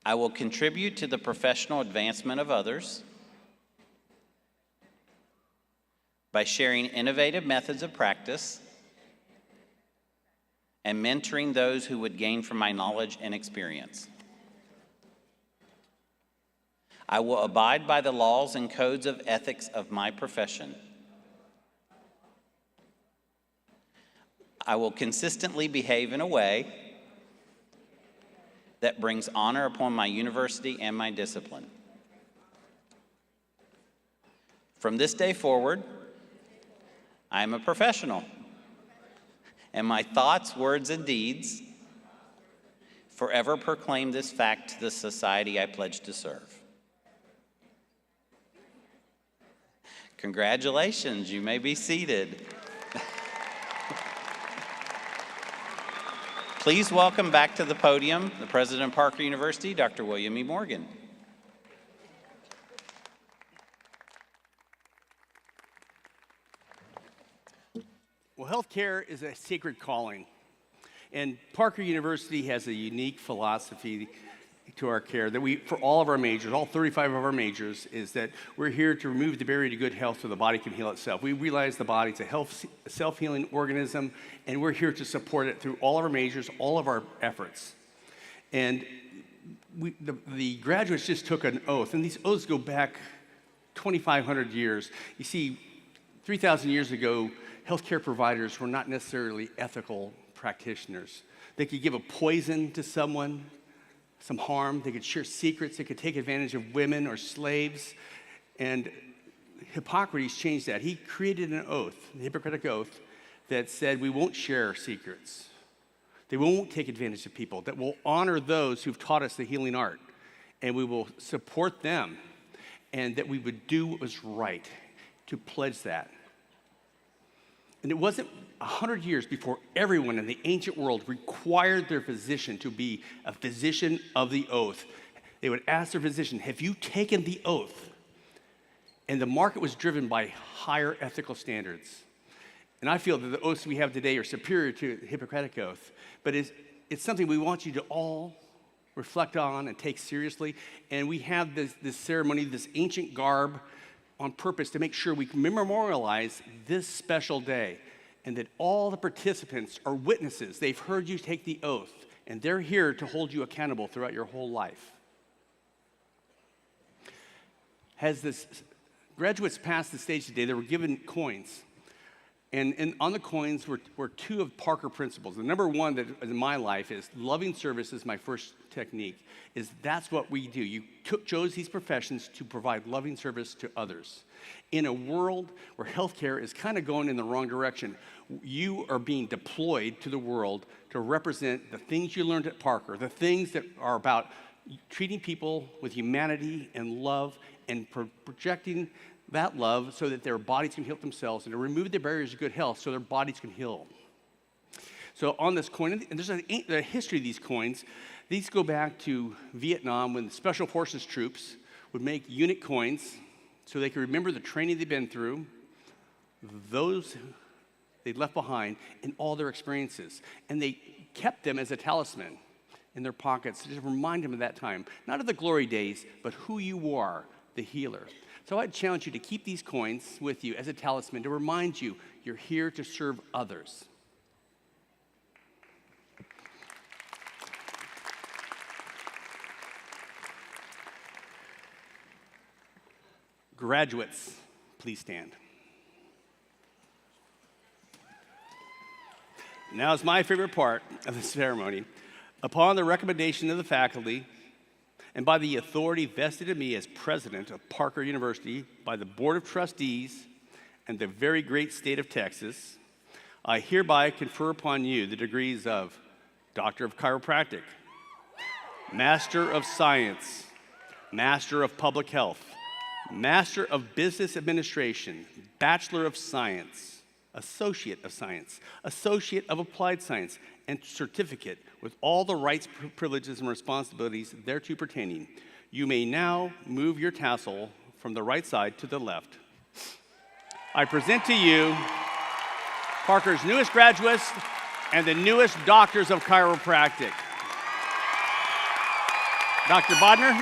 I will contribute to the professional advancement of others by sharing innovative methods of practice and mentoring those who would gain from my knowledge and experience. I will abide by the laws and codes of ethics of my profession. I will consistently behave in a way that brings honor upon my university and my discipline. From this day forward, I am a professional, and my thoughts, words, and deeds forever proclaim this fact to the society I pledge to serve. Congratulations, you may be seated. Please welcome back to the podium the President of Parker University, Dr. William E. Morgan. Well, healthcare is a sacred calling, and Parker University has a unique philosophy to our care that we, for all of our majors, all 35 of our majors, is that we're here to remove the barrier to good health so the body can heal itself. We realize the body is a self-healing organism, and we're here to support it through all of our majors, all of our efforts. And the graduates just took an oath, and these oaths go back 2,500 years. You see, 3,000 years ago, healthcare providers were not necessarily ethical practitioners. They could give a poison to someone, some harm. They could share secrets. They could take advantage of women or slaves. And Hippocrates changed that. He created an oath, the Hippocratic Oath, that said we won't share secrets. They won't take advantage of people, that will honor those who've taught us the healing art, and we will support them, and that we would do what was right, to pledge that. And it wasn't 100 years before everyone in the ancient world required their physician to be a physician of the oath. They would ask their physician, have you taken the oath? And the market was driven by higher ethical standards. And I feel that the oaths we have today are superior to the Hippocratic Oath, but it's something we want you to all reflect on and take seriously. And we have this ceremony, this ancient garb, on purpose to make sure we can memorialize this special day, and that all the participants are witnesses. They've heard you take the oath, and they're here to hold you accountable throughout your whole life. As the graduates passed the stage today, they were given coins. And on the coins were two of Parker principles. The number one that in my life is loving service is my first technique, is that's what we do. You chose these professions to provide loving service to others. In a world where healthcare is kind of going in the wrong direction, you are being deployed to the world to represent the things you learned at Parker, the things that are about treating people with humanity and love and projecting that love so that their bodies can heal themselves, and to remove the barriers of good health so their bodies can heal. So on this coin, and there's a history of these coins. These go back to Vietnam when the Special Forces troops would make unit coins so they could remember the training they've been through, those they left behind, and all their experiences. And they kept them as a talisman in their pockets to just remind them of that time. Not of the glory days, but who you are. the healer. So I'd challenge you to keep these coins with you as a talisman to remind you you're here to serve others. Graduates, please stand. Now is my favorite part of the ceremony. Upon the recommendation of the faculty and by the authority vested in me as president of Parker University by the Board of Trustees and the very great state of Texas, I hereby confer upon you the degrees of Doctor of Chiropractic, Master of Science, Master of Public Health, Master of Business Administration, Bachelor of Science, Associate of Science, Associate of Applied Science, and Certificate with all the rights, privileges, and responsibilities thereto pertaining. You may now move your tassel from the right side to the left. I present to you Parker's newest graduates and the newest doctors of chiropractic. Dr. Bodner.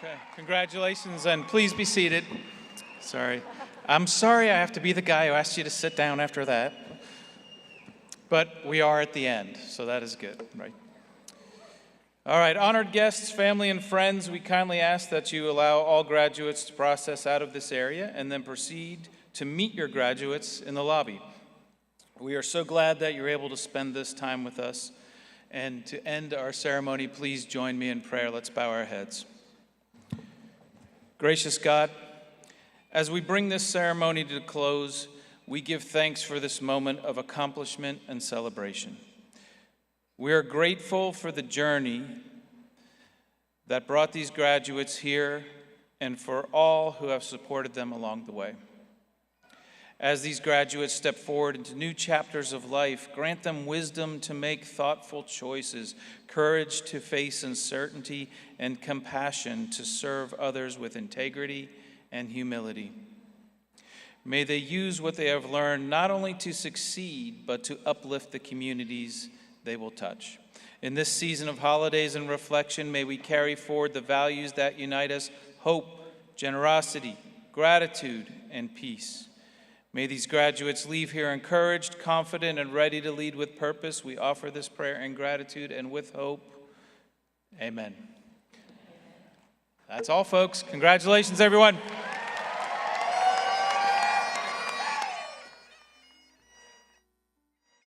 Okay, congratulations, and please be seated. Sorry. I'm sorry I have to be the guy who asked you to sit down after that. But we are at the end, so that is good, right? All right, honored guests, family, and friends, we kindly ask that you allow all graduates to process out of this area and then proceed to meet your graduates in the lobby. We are so glad that you're able to spend this time with us. And to end our ceremony, please join me in prayer. Let's bow our heads. Gracious God, as we bring this ceremony to a close, we give thanks for this moment of accomplishment and celebration. We are grateful for the journey that brought these graduates here and for all who have supported them along the way. As these graduates step forward into new chapters of life, grant them wisdom to make thoughtful choices, courage to face uncertainty, and compassion to serve others with integrity and humility. May they use what they have learned not only to succeed, but to uplift the communities they will touch. In this season of holidays and reflection, may we carry forward the values that unite us: hope, generosity, gratitude, and peace. May these graduates leave here encouraged, confident, and ready to lead with purpose. We offer this prayer in gratitude and with hope. Amen. That's all, folks. Congratulations, everyone.